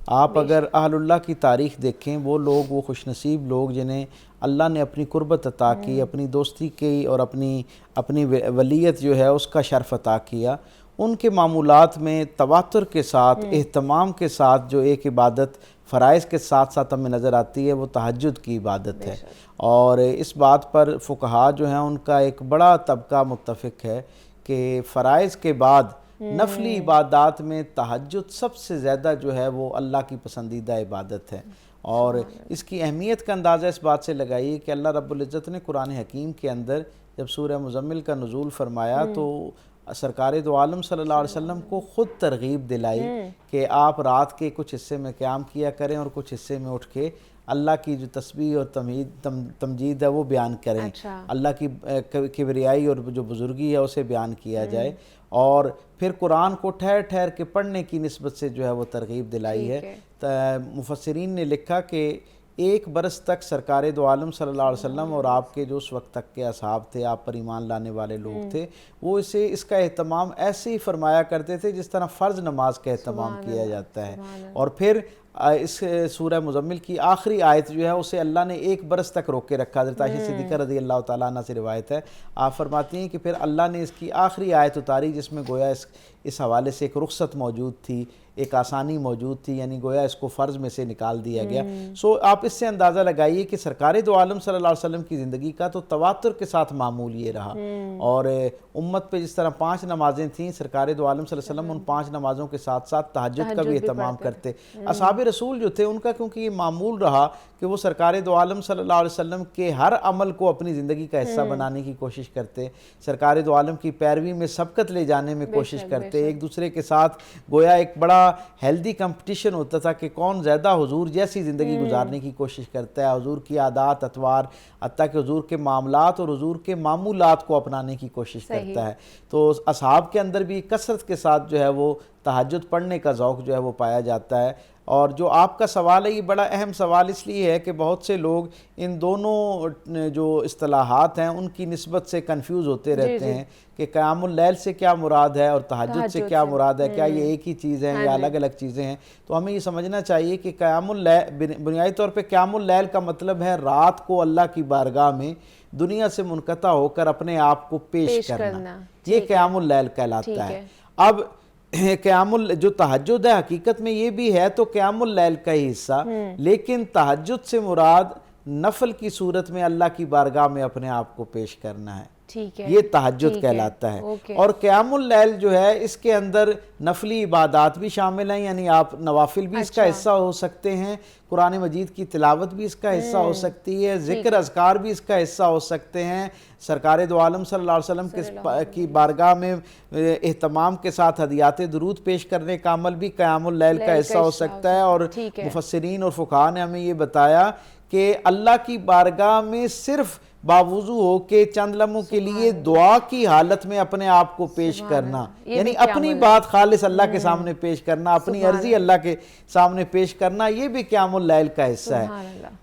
آپ اگر اہل اللہ کی تاریخ دیکھیں، وہ لوگ، وہ خوش نصیب لوگ جنہیں اللہ نے اپنی قربت عطا کی، اپنی دوستی کی اور اپنی ولیت جو ہے اس کا شرف عطا کیا، ان کے معمولات میں تواتر کے ساتھ، اہتمام کے ساتھ جو ایک عبادت فرائض کے ساتھ ساتھ ہمیں نظر آتی ہے وہ تہجد کی عبادت ہے. اور اس بات پر فقہاء جو ہیں ان کا ایک بڑا طبقہ متفق ہے کہ فرائض کے بعد نفلی عبادات میں تہجد سب سے زیادہ جو ہے وہ اللہ کی پسندیدہ عبادت ہے. اور اس کی اہمیت کا اندازہ اس بات سے لگائیے کہ اللہ رب العزت نے قرآن حکیم کے اندر جب سورہ مزمل کا نزول فرمایا تو سرکار دو عالم صلی اللہ علیہ وسلم کو خود ترغیب دلائی کہ آپ رات کے کچھ حصے میں قیام کیا کریں اور کچھ حصے میں اٹھ کے اللہ کی جو تسبیح اور تمجید ہے وہ بیان کریں. اللہ کی کبریائی اور جو بزرگی ہے اسے بیان کیا جائے. اور پھر قرآن کو ٹھہر ٹھہر کے پڑھنے کی نسبت سے جو ہے وہ ترغیب دلائی ہے. مفسرین نے لکھا کہ 1 برس تک سرکار دو عالم صلی اللہ علیہ وسلم اور آپ کے جو اس وقت تک کے اصحاب تھے، آپ پر ایمان لانے والے لوگ تھے، وہ اس کا اہتمام ایسے ہی فرمایا کرتے تھے جس طرح فرض نماز کا اہتمام کیا جاتا ہے. اور پھر اس سورہ مزمل کی آخری آیت جو ہے اسے اللہ نے 1 برس تک روک کے رکھا. حضرت عائشہ صدیقہ رضی اللہ تعالیٰ عنہ سے روایت ہے، آپ فرماتی ہیں کہ پھر اللہ نے اس کی آخری آیت اتاری جس میں گویا اس حوالے سے ایک رخصت موجود تھی، ایک آسانی موجود تھی، یعنی گویا اس کو فرض میں سے نکال دیا گیا. سو آپ اس سے اندازہ لگائیے کہ سرکار دو عالم صلی اللہ علیہ وسلم کی زندگی کا تو تواتر کے ساتھ معمول یہ رہا. اور امت پہ جس طرح 5 نمازیں تھیں، سرکار دو عالم صلی اللہ علیہ وسلم ان 5 نمازوں کے ساتھ ساتھ تہجد کا بھی اہتمام کرتے. اصحاب رسول جو تھے ان کا کیونکہ یہ معمول رہا کہ وہ سرکار دو عالم صلی اللہ علیہ وسلم کے ہر عمل کو اپنی زندگی کا حصہ بنانے کی کوشش کرتے، سرکار دو عالم کی پیروی میں سبقت لے جانے میں کوشش کرتے، ایک دوسرے کے ساتھ گویا ایک بڑا ہیلدی کمپٹیشن ہوتا تھا کہ کون زیادہ حضور جیسی زندگی گزارنے کی کوشش کرتا ہے، حضور کی عادات اطوار، حتیٰ کہ حضور کے معاملات اور حضور کے معمولات کو اپنانے کی کوشش کرتا ہے. تو اصحاب کے اندر بھی کثرت کے ساتھ جو ہے وہ تہجد پڑھنے کا ذوق جو ہے وہ پایا جاتا ہے. اور جو آپ کا سوال ہے یہ بڑا اہم سوال اس لیے ہے کہ بہت سے لوگ ان دونوں جو اصطلاحات ہیں ان کی نسبت سے کنفیوز ہوتے رہتے ہیں کہ قیام اللیل سے کیا مراد ہے اور تہجد سے کیا مراد ہے، کیا یہ ایک ہی چیز ہے یا الگ الگ چیزیں ہیں. تو ہمیں یہ سمجھنا چاہیے کہ قیام اللیل بنیادی طور پہ قیام اللیل کا مطلب ہے رات کو اللہ کی بارگاہ میں دنیا سے منقطع ہو کر اپنے آپ کو پیش کرنا، یہ قیام اللیل کہلاتا ہے. اب جو تہجد ہے حقیقت میں یہ بھی ہے تو قیام اللیل کا ہی حصہ، لیکن تہجد سے مراد نفل کی صورت میں اللہ کی بارگاہ میں اپنے آپ کو پیش کرنا ہے، یہ تہجد کہلاتا ہے. اور قیام اللیل جو ہے اس کے اندر نفلی عبادات بھی شامل ہیں، یعنی آپ نوافل بھی اس کا حصہ ہو سکتے ہیں، قرآن مجید کی تلاوت بھی اس کا حصہ ہو سکتی ہے، ذکر اذکار بھی اس کا حصہ ہو سکتے ہیں، سرکار دو عالم صلی اللہ علیہ وسلم کی بارگاہ میں اہتمام کے ساتھ ہدیات درود پیش کرنے کا عمل بھی قیام اللیل کا حصہ ہو سکتا ہے. اور مفسرین اور فقہاء نے ہمیں یہ بتایا کہ اللہ کی بارگاہ میں صرف باوضو ہو کے چند لمحوں کے لیے دعا کی حالت میں اپنے آپ کو پیش کرنا، یعنی اپنی بات خالص اللہ کے سامنے پیش کرنا، اپنی عرضی اللہ کے سامنے پیش کرنا، یہ بھی قیام اللیل کا حصہ ہے.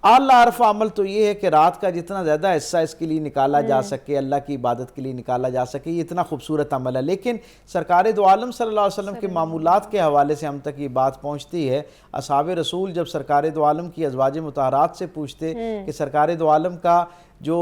اعلیٰ عرف عمل تو یہ ہے کہ رات کا جتنا زیادہ حصہ اس کے لیے نکالا جا سکے، اللہ کی عبادت کے لیے نکالا جا سکے، یہ اتنا خوبصورت عمل ہے. لیکن سرکار دو عالم صلی اللہ علیہ وسلم کے معمولات کے حوالے سے ہم تک یہ بات پہنچتی ہے. اصحاب رسول جب سرکار دو عالم کی ازواج مطہرات سے پوچھتے کہ سرکار دو عالم کا جو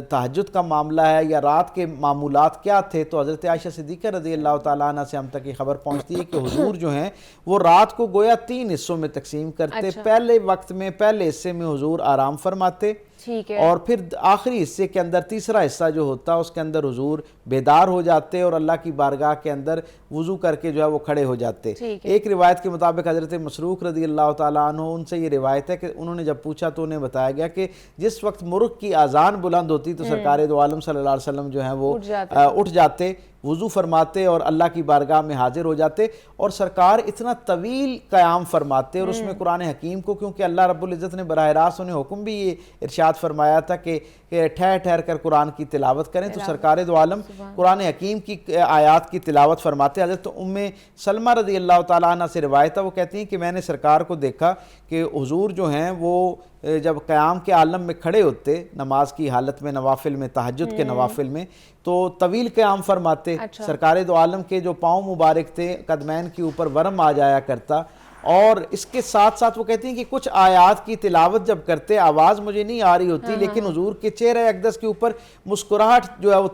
تہجد کا معاملہ ہے یا رات کے معمولات کیا تھے، تو حضرت عائشہ صدیقہ رضی اللہ تعالیٰ عنہ سے ہم تک یہ خبر پہنچتی ہے کہ حضور جو ہیں وہ رات کو گویا 3 حصوں میں تقسیم کرتے. پہلے وقت میں پہلے حصے میں حضور آرام فرماتے، ٹھیک ہے. اور پھر آخری حصے کے اندر تیسرا حصہ جو ہوتا ہے اس کے اندر حضور بیدار ہو جاتے اور اللہ کی بارگاہ کے اندر وضو کر کے جو ہے وہ کھڑے ہو جاتے. ایک روایت کے مطابق حضرت مسروق رضی اللہ تعالیٰ عنہ ان سے یہ روایت ہے کہ انہوں نے جب پوچھا تو انہیں بتایا گیا کہ جس وقت مرغ کی اذان بلند ہوتی تو سرکار دو عالم صلی اللہ علیہ وسلم جو ہیں وہ اٹھ جاتے, وضو فرماتے اور اللہ کی بارگاہ میں حاضر ہو جاتے, اور سرکار اتنا طویل قیام فرماتے, اور اس میں قرآن حکیم کو کیونکہ اللہ رب العزت نے براہ راست انہیں حکم بھی یہ ارشاد فرمایا تھا کہ ٹھہر ٹھہر کر قرآن کی تلاوت کریں, تو سرکار دو عالم قرآن حکیم کی آیات کی تلاوت فرماتے. حضرت ام سلمہ رضی اللہ تعالیٰ عنہ سے روایت ہے, وہ کہتی ہیں کہ میں نے سرکار کو دیکھا کہ حضور جو ہیں وہ جب قیام کے عالم میں کھڑے ہوتے نماز کی حالت میں, نوافل میں, تہجد کے نوافل میں, تو طویل قیام فرماتے. سرکار دو عالم کے جو پاؤں مبارک تھے قدمین کے اوپر ورم آ جایا کرتا, اور اس کے ساتھ ساتھ وہ کہتی ہیں کہ کچھ آیات کی تلاوت جب کرتے آواز مجھے نہیں آ رہی ہوتی, لیکن حضور کے چہرے اقدس کے اوپر مسکراہٹ جو ہے وہ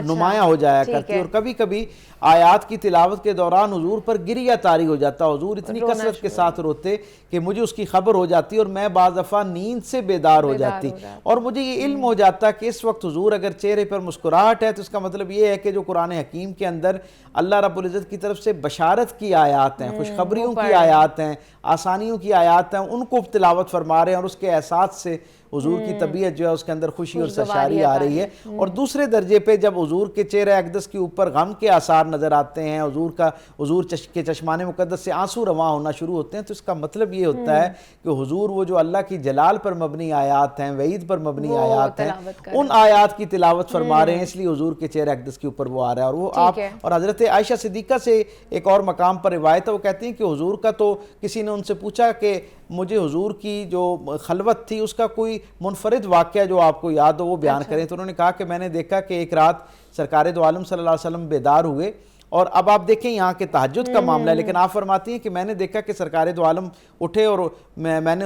نمایاں ہو جایا کرتی, اور کبھی کبھی آیات کی تلاوت کے دوران حضور پر گریہ طاری ہو جاتا. حضور اتنی کثرت کے ساتھ روتے کہ مجھے اس کی خبر ہو جاتی, اور میں بعض دفعہ نیند سے بیدار ہو جاتی, اور مجھے یہ علم ہو جاتا کہ اس وقت حضور اگر چہرے پر مسکراہٹ ہے تو اس کا مطلب یہ ہے کہ جو قرآن حکیم کے اندر اللہ رب العزت کی طرف سے بشارت کی آیات ہیں, خوشخبریوں کی آیات ہیں, آسانیوں کی آیات ہیں, ان کو تلاوت فرما رہے ہیں, اور اس کے احساس سے حضور کی طبیعت جو ہے اس کے اندر خوشی اور سرشاری آ رہی ہے. اور دوسرے درجے پہ جب حضور کے چہرے اقدس کے اوپر غم کے آثار نظر آتے ہیں, حضور کے چشمان مقدس سے آنسو رواں ہونا شروع ہوتے ہیں, تو اس کا مطلب یہ ہوتا ہے کہ حضور وہ جو اللہ کی جلال پر مبنی آیات ہیں, وعید پر مبنی آیات ہیں, ان آیات کی تلاوت فرما رہے ہیں, اس لیے حضور کے چہرے اقدس کے اوپر وہ آ رہا ہے. اور وہ آپ اور حضرت عائشہ صدیقہ سے ایک اور مقام پر روایت ہے, وہ کہتی ہیں کہ حضور کا تو کسی نے ان سے پوچھا کہ مجھے حضور کی جو خلوت تھی اس کا کوئی منفرد واقعہ جو آپ کو یاد ہو وہ بیان کریں. تو انہوں نے کہا کہ میں نے دیکھا کہ ایک رات سرکار دو عالم صلی اللہ علیہ وسلم بیدار ہوئے, اور اب آپ دیکھیں یہاں کے تہجد کا معاملہ ہے, لیکن آپ فرماتی ہیں کہ میں نے دیکھا کہ سرکار دو عالم اٹھے, اور میں نے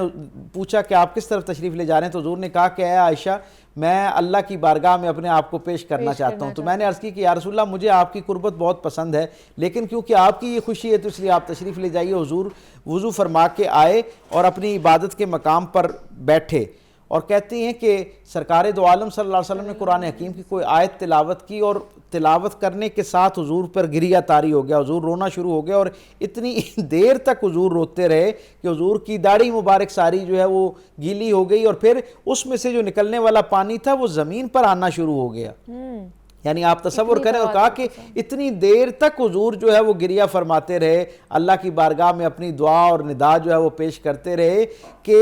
پوچھا کہ آپ کس طرف تشریف لے جا رہے ہیں, تو حضور نے کہا کہ اے عائشہ میں اللہ کی بارگاہ میں اپنے آپ کو پیش کرنا چاہتا ہوں. تو میں نے عرض کی کہ یا رسول اللہ مجھے آپ کی قربت بہت پسند ہے, لیکن کیونکہ آپ کی یہ خوشی ہے تو اس لیے آپ تشریف لے جائیے. حضور وضو فرما کے آئے اور اپنی عبادت کے مقام پر بیٹھے, اور کہتے ہیں کہ سرکار دو عالم صلی اللہ علیہ وسلم نے قرآن حکیم کی کوئی آیت تلاوت کی, اور تلاوت کرنے کے ساتھ حضور پر گریہ طاری ہو گیا, حضور رونا شروع ہو گیا, اور اتنی دیر تک حضور روتے رہے کہ حضور کی داڑھی مبارک ساری جو ہے وہ گیلی ہو گئی, اور پھر اس میں سے جو نکلنے والا پانی تھا وہ زمین پر آنا شروع ہو گیا. یعنی آپ تصور کریں, اور کہا کہ اتنی دیر تک حضور جو ہے وہ گریہ فرماتے رہے, اللہ کی بارگاہ میں اپنی دعا اور ندا جو ہے وہ پیش کرتے رہے, کہ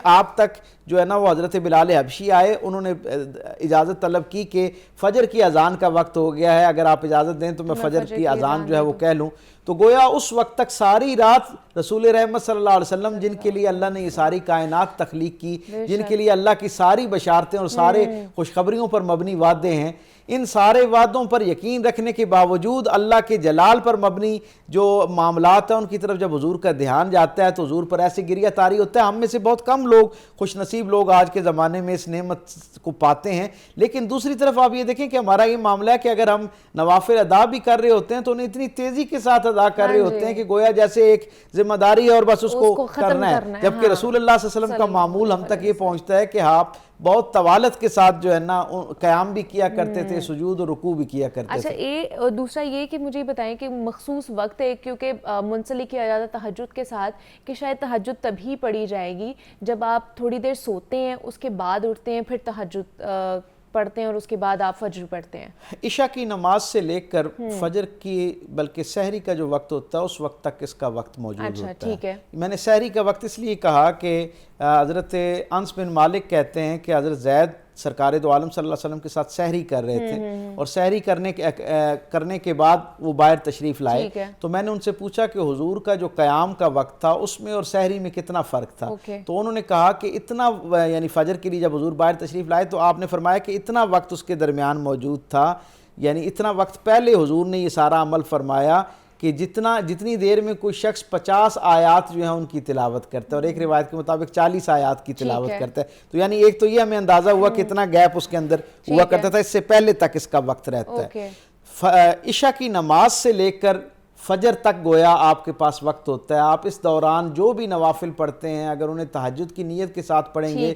آپ تک جو ہے نا وہ حضرت بلال حبشی آئے, انہوں نے اجازت طلب کی کہ فجر کی اذان کا وقت ہو گیا ہے, اگر آپ اجازت دیں تو میں فجر کی اذان جو ہے وہ کہہ لوں. تو گویا اس وقت تک ساری رات رسول رحمت صلی اللہ علیہ وسلم, جن کے لیے اللہ نے یہ ساری کائنات تخلیق کی, جن کے لیے اللہ کی ساری بشارتیں اور سارے خوشخبریوں پر مبنی وعدے ہیں, ان سارے وعدوں پر یقین رکھنے کے باوجود اللہ کے جلال پر مبنی جو معاملات ہیں ان کی طرف جب حضور کا دھیان جاتا ہے تو حضور پر ایسے گریہ طاری ہوتا ہے. ہم میں سے بہت کم لوگ, خوش نصیب لوگ آج کے زمانے میں اس نعمت کو پاتے ہیں, لیکن دوسری طرف آپ یہ دیکھیں کہ ہمارا یہ معاملہ ہے کہ اگر ہم نوافل ادا بھی کر رہے ہوتے ہیں تو انہیں اتنی تیزی کے ساتھ ادا کر رہے ہوتے ہیں کہ گویا جیسے ایک ذمہ داری ہے اور بس اس کو کرنا ہے, جبکہ رسول اللہ صلی اللہ علیہ وسلم کا معمول ہم تک یہ پہنچتا ہے کہ آپ بہت طوالت کے ساتھ جو ہے نا قیام بھی کیا کرتے تھے, سجود اور رکوع بھی کیا کرتے تھے. اچھا, دوسرا یہ کہ مجھے بتائیں کہ مخصوص وقت ہے, کیونکہ منسلک کیا جاتا ہے تہجد کے ساتھ کہ شاید تہجد تبھی پڑھی جائے گی جب آپ تھوڑی دیر سوتے ہیں, اس کے بعد اٹھتے ہیں, پھر تہجد پڑھتے ہیں, اور اس کے بعد آپ فجر پڑھتے ہیں. عشاء کی نماز سے لے کر فجر کی بلکہ سحری کا جو وقت ہوتا ہے اس وقت تک اس کا وقت موجود ہوتا ہے. میں نے سحری کا وقت اس لیے کہا کہ حضرت انس بن مالک کہتے ہیں کہ حضرت زید سرکار دو عالم صلی اللہ علیہ وسلم کے ساتھ سحری کر رہے تھے, اور سحری کرنے کے بعد وہ باہر تشریف لائے. تو میں نے ان سے پوچھا کہ حضور کا جو قیام کا وقت تھا اس میں اور سحری میں کتنا فرق تھا. تو انہوں نے کہا کہ اتنا, یعنی فجر کے لیے جب حضور باہر تشریف لائے تو آپ نے فرمایا کہ اتنا وقت اس کے درمیان موجود تھا, یعنی اتنا وقت پہلے حضور نے یہ سارا عمل فرمایا کہ جتنی دیر میں کوئی شخص 50 آیات جو ہیں ان کی تلاوت کرتا ہے, اور ایک روایت کے مطابق 40 آیات کی تلاوت کرتا ہے. تو یعنی ایک تو یہ ہمیں اندازہ ہوا کہ اتنا گیپ اس کے اندر ہوا کرتا تھا, اس سے پہلے تک اس کا وقت رہتا ہے. عشاء کی نماز سے لے کر فجر تک گویا آپ کے پاس وقت ہوتا ہے. آپ اس دوران جو بھی نوافل پڑھتے ہیں اگر انہیں تہجد کی نیت کے ساتھ پڑھیں گے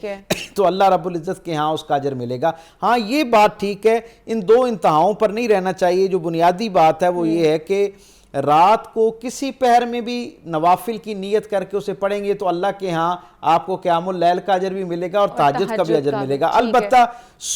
تو اللہ رب العزت کے ہاں اس کا اجر ملے گا. ہاں یہ بات ٹھیک ہے, ان دو انتہاؤں پر نہیں رہنا چاہیے. جو بنیادی بات ہے وہ یہ ہے کہ رات کو کسی پہر میں بھی نوافل کی نیت کر کے اسے پڑھیں گے تو اللہ کے ہاں آپ کو قیام اللیل کا اجر بھی ملے گا اور تہجد کا بھی اجر ملے گا. البتہ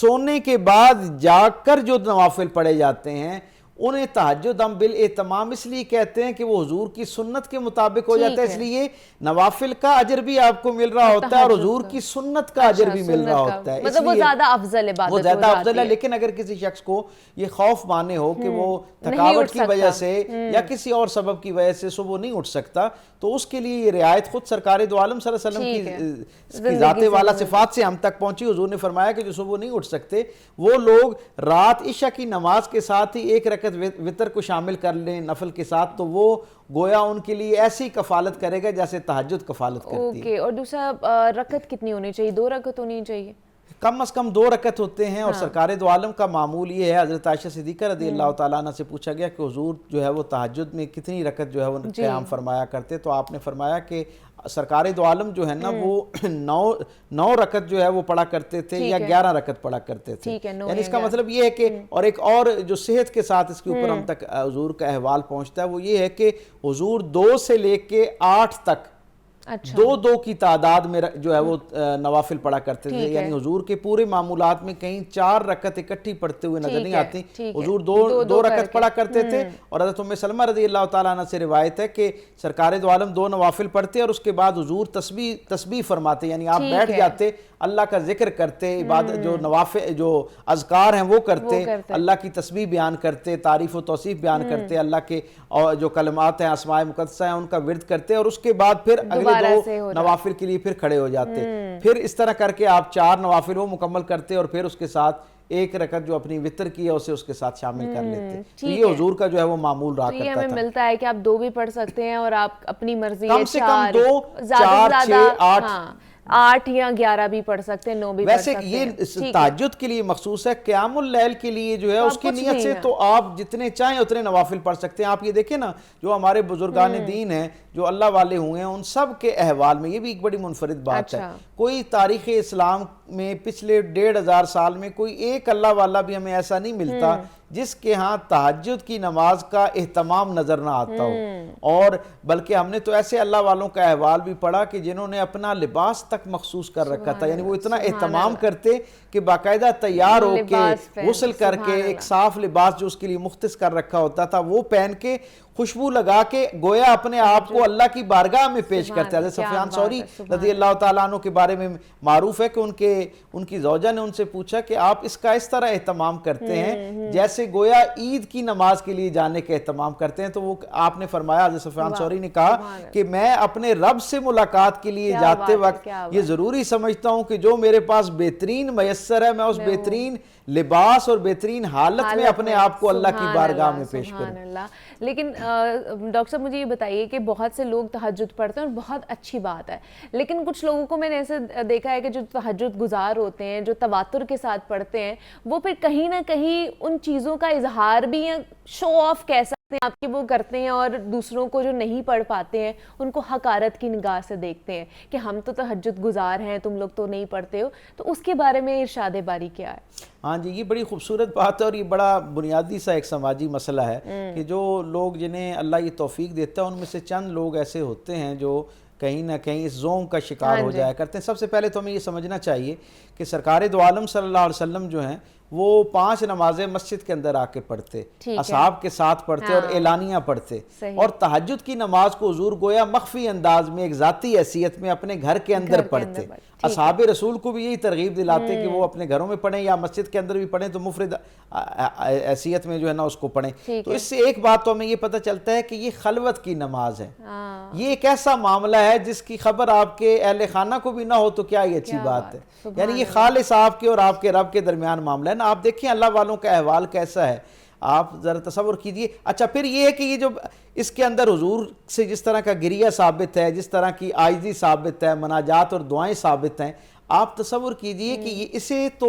سونے کے بعد جاگ کر جو نوافل پڑھے جاتے ہیں انہیں تہجد ہم بالاہتمام اس لیے کہتے ہیں کہ وہ حضور کی سنت کے مطابق ہو جاتا ہے, اس لیے نوافل کا اجر بھی آپ کو مل رہا ہوتا ہے اور حضور کی سنت کا اجر بھی مل رہا ہوتا ہے. مطلب وہ زیادہ افضل عبادت وہ زیادہ افضل ہے. لیکن اگر کسی شخص کو یہ خوف مانے ہو کہ وہ تھکاوٹ کی وجہ سے یا کسی اور سبب کی وجہ سے صبح نہیں اٹھ سکتا تو اس کے لیے یہ رعایت خود سرکار دو عالم صلی اللہ علیہ وسلم کی ذات والا صفات سے ہم تک پہنچی. حضور نے فرمایا کہ جو صبح نہیں اٹھ سکتے وہ لوگ رات عشاء کی نماز کے ساتھ ہی ایک رکعت وتر کو شامل کر لیں نفل کے ساتھ تو وہ گویا ان کے لیے ایسی کفالت کرے گا جیسے تہجد کفالت کرتی ہے. اور دوسرا رکعت کتنی ہونی چاہیے؟ 2 رکعت ہونی چاہیے؟ کم از کم 2 رکعت ہوتے ہیں. اور سرکار دو عالم کا معمول یہ ہے, حضرت عائشہ صدیقہ رضی اللہ تعالیٰ عنہ سے پوچھا گیا کہ حضور جو ہے وہ تہجد میں کتنی رکعت جو ہے وہ قیام فرمایا کرتے, تو آپ نے فرمایا کہ سرکار دو عالم جو ہے نا وہ 9 رکعت جو ہے وہ پڑھا کرتے تھے یا 11 رکعت پڑھا کرتے تھے. یعنی اس کا مطلب یہ ہے کہ اور ایک اور جو صحت کے ساتھ اس کے اوپر ہم تک حضور کا احوال پہنچتا ہے وہ یہ ہے کہ حضور 2 سے لے کے 8 تک 2 کی تعداد میں جو ہے وہ نوافل پڑھا کرتے تھے. یعنی حضور کے پورے معمولات میں کہیں 4 رکعت اکٹھی پڑھتے ہوئے نظر نہیں آتی. حضور 2 رکعت پڑھا کرتے تھے. اور حضرت ام سلمہ رضی اللہ تعالیٰ عنہ سے روایت ہے کہ سرکار دو عالم 2 نوافل پڑھتے اور اس کے بعد حضور تسبیح فرماتے, یعنی آپ بیٹھ جاتے اللہ کا ذکر کرتے, عبادت جو نوافل جو اذکار ہیں وہ کرتے, اللہ کی تسبیح بیان کرتے, تعریف و توصیف بیان کرتے, اللہ کے جو کلمات ہیں اسماء مقدسہ ہیں ان کا ورد کرتے اور اس کے بعد پھر اگلے 2 نوافل کے لیے پھر کھڑے ہو جاتے. پھر اس طرح کر کے آپ 4 نوافل وہ مکمل کرتے اور پھر اس کے ساتھ 1 رکعت جو اپنی وتر کی ہے اسے اس کے ساتھ شامل کر لیتے. تو یہ حضور کا جو ہے وہ معمول رہا کرتا تھا. یہ ہمیں ملتا ہے کہ آپ 2 بھی پڑھ سکتے ہیں اور آپ اپنی مرضی کم سے کم 2 4 6 8 یا 11 بھی پڑھ سکتے ہیں, 9 بھی پڑھ سکتے ہیں. ویسے یہ تہجد کے لیے مخصوص ہے. قیام اللیل کے لیے جو ہے اس کی نیت سے تو آپ جتنے چاہیں اتنے نوافل پڑھ سکتے ہیں. آپ یہ دیکھیں نا جو ہمارے بزرگان دین ہیں جو اللہ والے ہوئے ہیں ان سب کے احوال میں یہ بھی ایک بڑی منفرد بات ہے. کوئی تاریخ اسلام میں پچھلے 1500 سال میں کوئی ایک اللہ والا بھی ہمیں ایسا نہیں ملتا جس کے ہاں تہجد کی نماز کا اہتمام نظر نہ آتا ہو. اور بلکہ ہم نے تو ایسے اللہ والوں کا احوال بھی پڑھا کہ جنہوں نے اپنا لباس تک مخصوص کر رکھا تھا. یعنی وہ اتنا اہتمام کرتے کہ باقاعدہ تیار ہو کے غسل کر کے ایک صاف لباس جو اس کے لیے مختص کر رکھا ہوتا تھا وہ پہن کے خوشبو لگا کے گویا اپنے آپ کو اللہ کی بارگاہ میں پیش کرتے. حضرت سفیان ثوری رضی اللہ تعالیٰ عنہ کے بارے میں معروف ہے کہ ان کی زوجہ نے ان سے پوچھا کہ آپ اس کا اس طرح اہتمام کرتے ہیں جیسے گویا عید کی نماز کے لیے جانے کا اہتمام کرتے ہیں. تو وہ آپ نے فرمایا, حضرت سفیان ثوری نے کہا کہ میں اپنے رب سے ملاقات کے لیے جاتے وقت یہ ضروری سمجھتا ہوں کہ جو میرے پاس بہترین میسر ہے میں اس بہترین لباس اور بہترین حالت میں اپنے آپ کو اللہ کی بارگاہ میں پیش کروں. لیکن ڈاکٹر صاحب مجھے یہ بتائیے کہ بہت سے لوگ تہجد پڑھتے ہیں اور بہت اچھی بات ہے, لیکن کچھ لوگوں کو میں نے ایسے دیکھا ہے کہ جو تہجد گزار ہوتے ہیں جو تواتر کے ساتھ پڑھتے ہیں وہ پھر کہیں نہ کہیں ان چیزوں کا اظہار بھی یا شو آف کہہ سکتے ہیں آپ کے وہ کرتے ہیں اور دوسروں کو جو نہیں پڑھ پاتے ہیں ان کو حقارت کی نگاہ سے دیکھتے ہیں کہ ہم تو تہجد گزار ہیں تم لوگ تو نہیں پڑھتے ہو. تو اس کے بارے میں ارشاد باری کیا ہے؟ ہاں جی, یہ بڑی خوبصورت بات ہے اور یہ بڑا بنیادی سا ایک سماجی مسئلہ ہے کہ جو لوگ جنہیں اللہ یہ توفیق دیتا ہے ان میں سے چند لوگ ایسے ہوتے ہیں جو کہیں نہ کہیں اس زوم کا شکار ہو جایا کرتے ہیں. سب سے پہلے تو ہمیں یہ سمجھنا چاہیے کہ سرکار دو عالم صلی اللہ علیہ وسلم جو ہیں وہ 5 نمازیں مسجد کے اندر آ کے پڑھتے, اصحاب کے ساتھ پڑھتے اور اعلانیہ پڑھتے. اور تہجد کی نماز کو حضور گویا مخفی انداز میں ایک ذاتی حیثیت میں اپنے گھر کے اندر پڑھتے. اصحاب رسول کو بھی یہی ترغیب دلاتے کہ وہ اپنے گھروں میں پڑھیں یا مسجد کے اندر بھی پڑھیں تو مفرد حیثیت میں جو ہے نا اس کو پڑھیں. تو اس سے ایک بات تو ہمیں یہ پتہ چلتا ہے کہ یہ خلوت کی نماز ہے. یہ ایک ایسا معاملہ ہے جس کی خبر آپ کے اہل خانہ کو بھی نہ ہو تو کیا یہ اچھی بات ہے. یعنی یہ خالص آپ کے اور آپ کے رب کے درمیان معاملہ ہے نا. آپ دیکھیں اللہ والوں کا احوال کیسا ہے, آپ ذرا تصور کیجئے. اچھا پھر یہ ہے کہ یہ جو اس کے اندر حضور سے جس طرح کا گریہ ثابت ہے, جس طرح کی عاجزی ثابت ہے, مناجات اور دعائیں ثابت ہیں, آپ تصور کیجئے کہ یہ اسے تو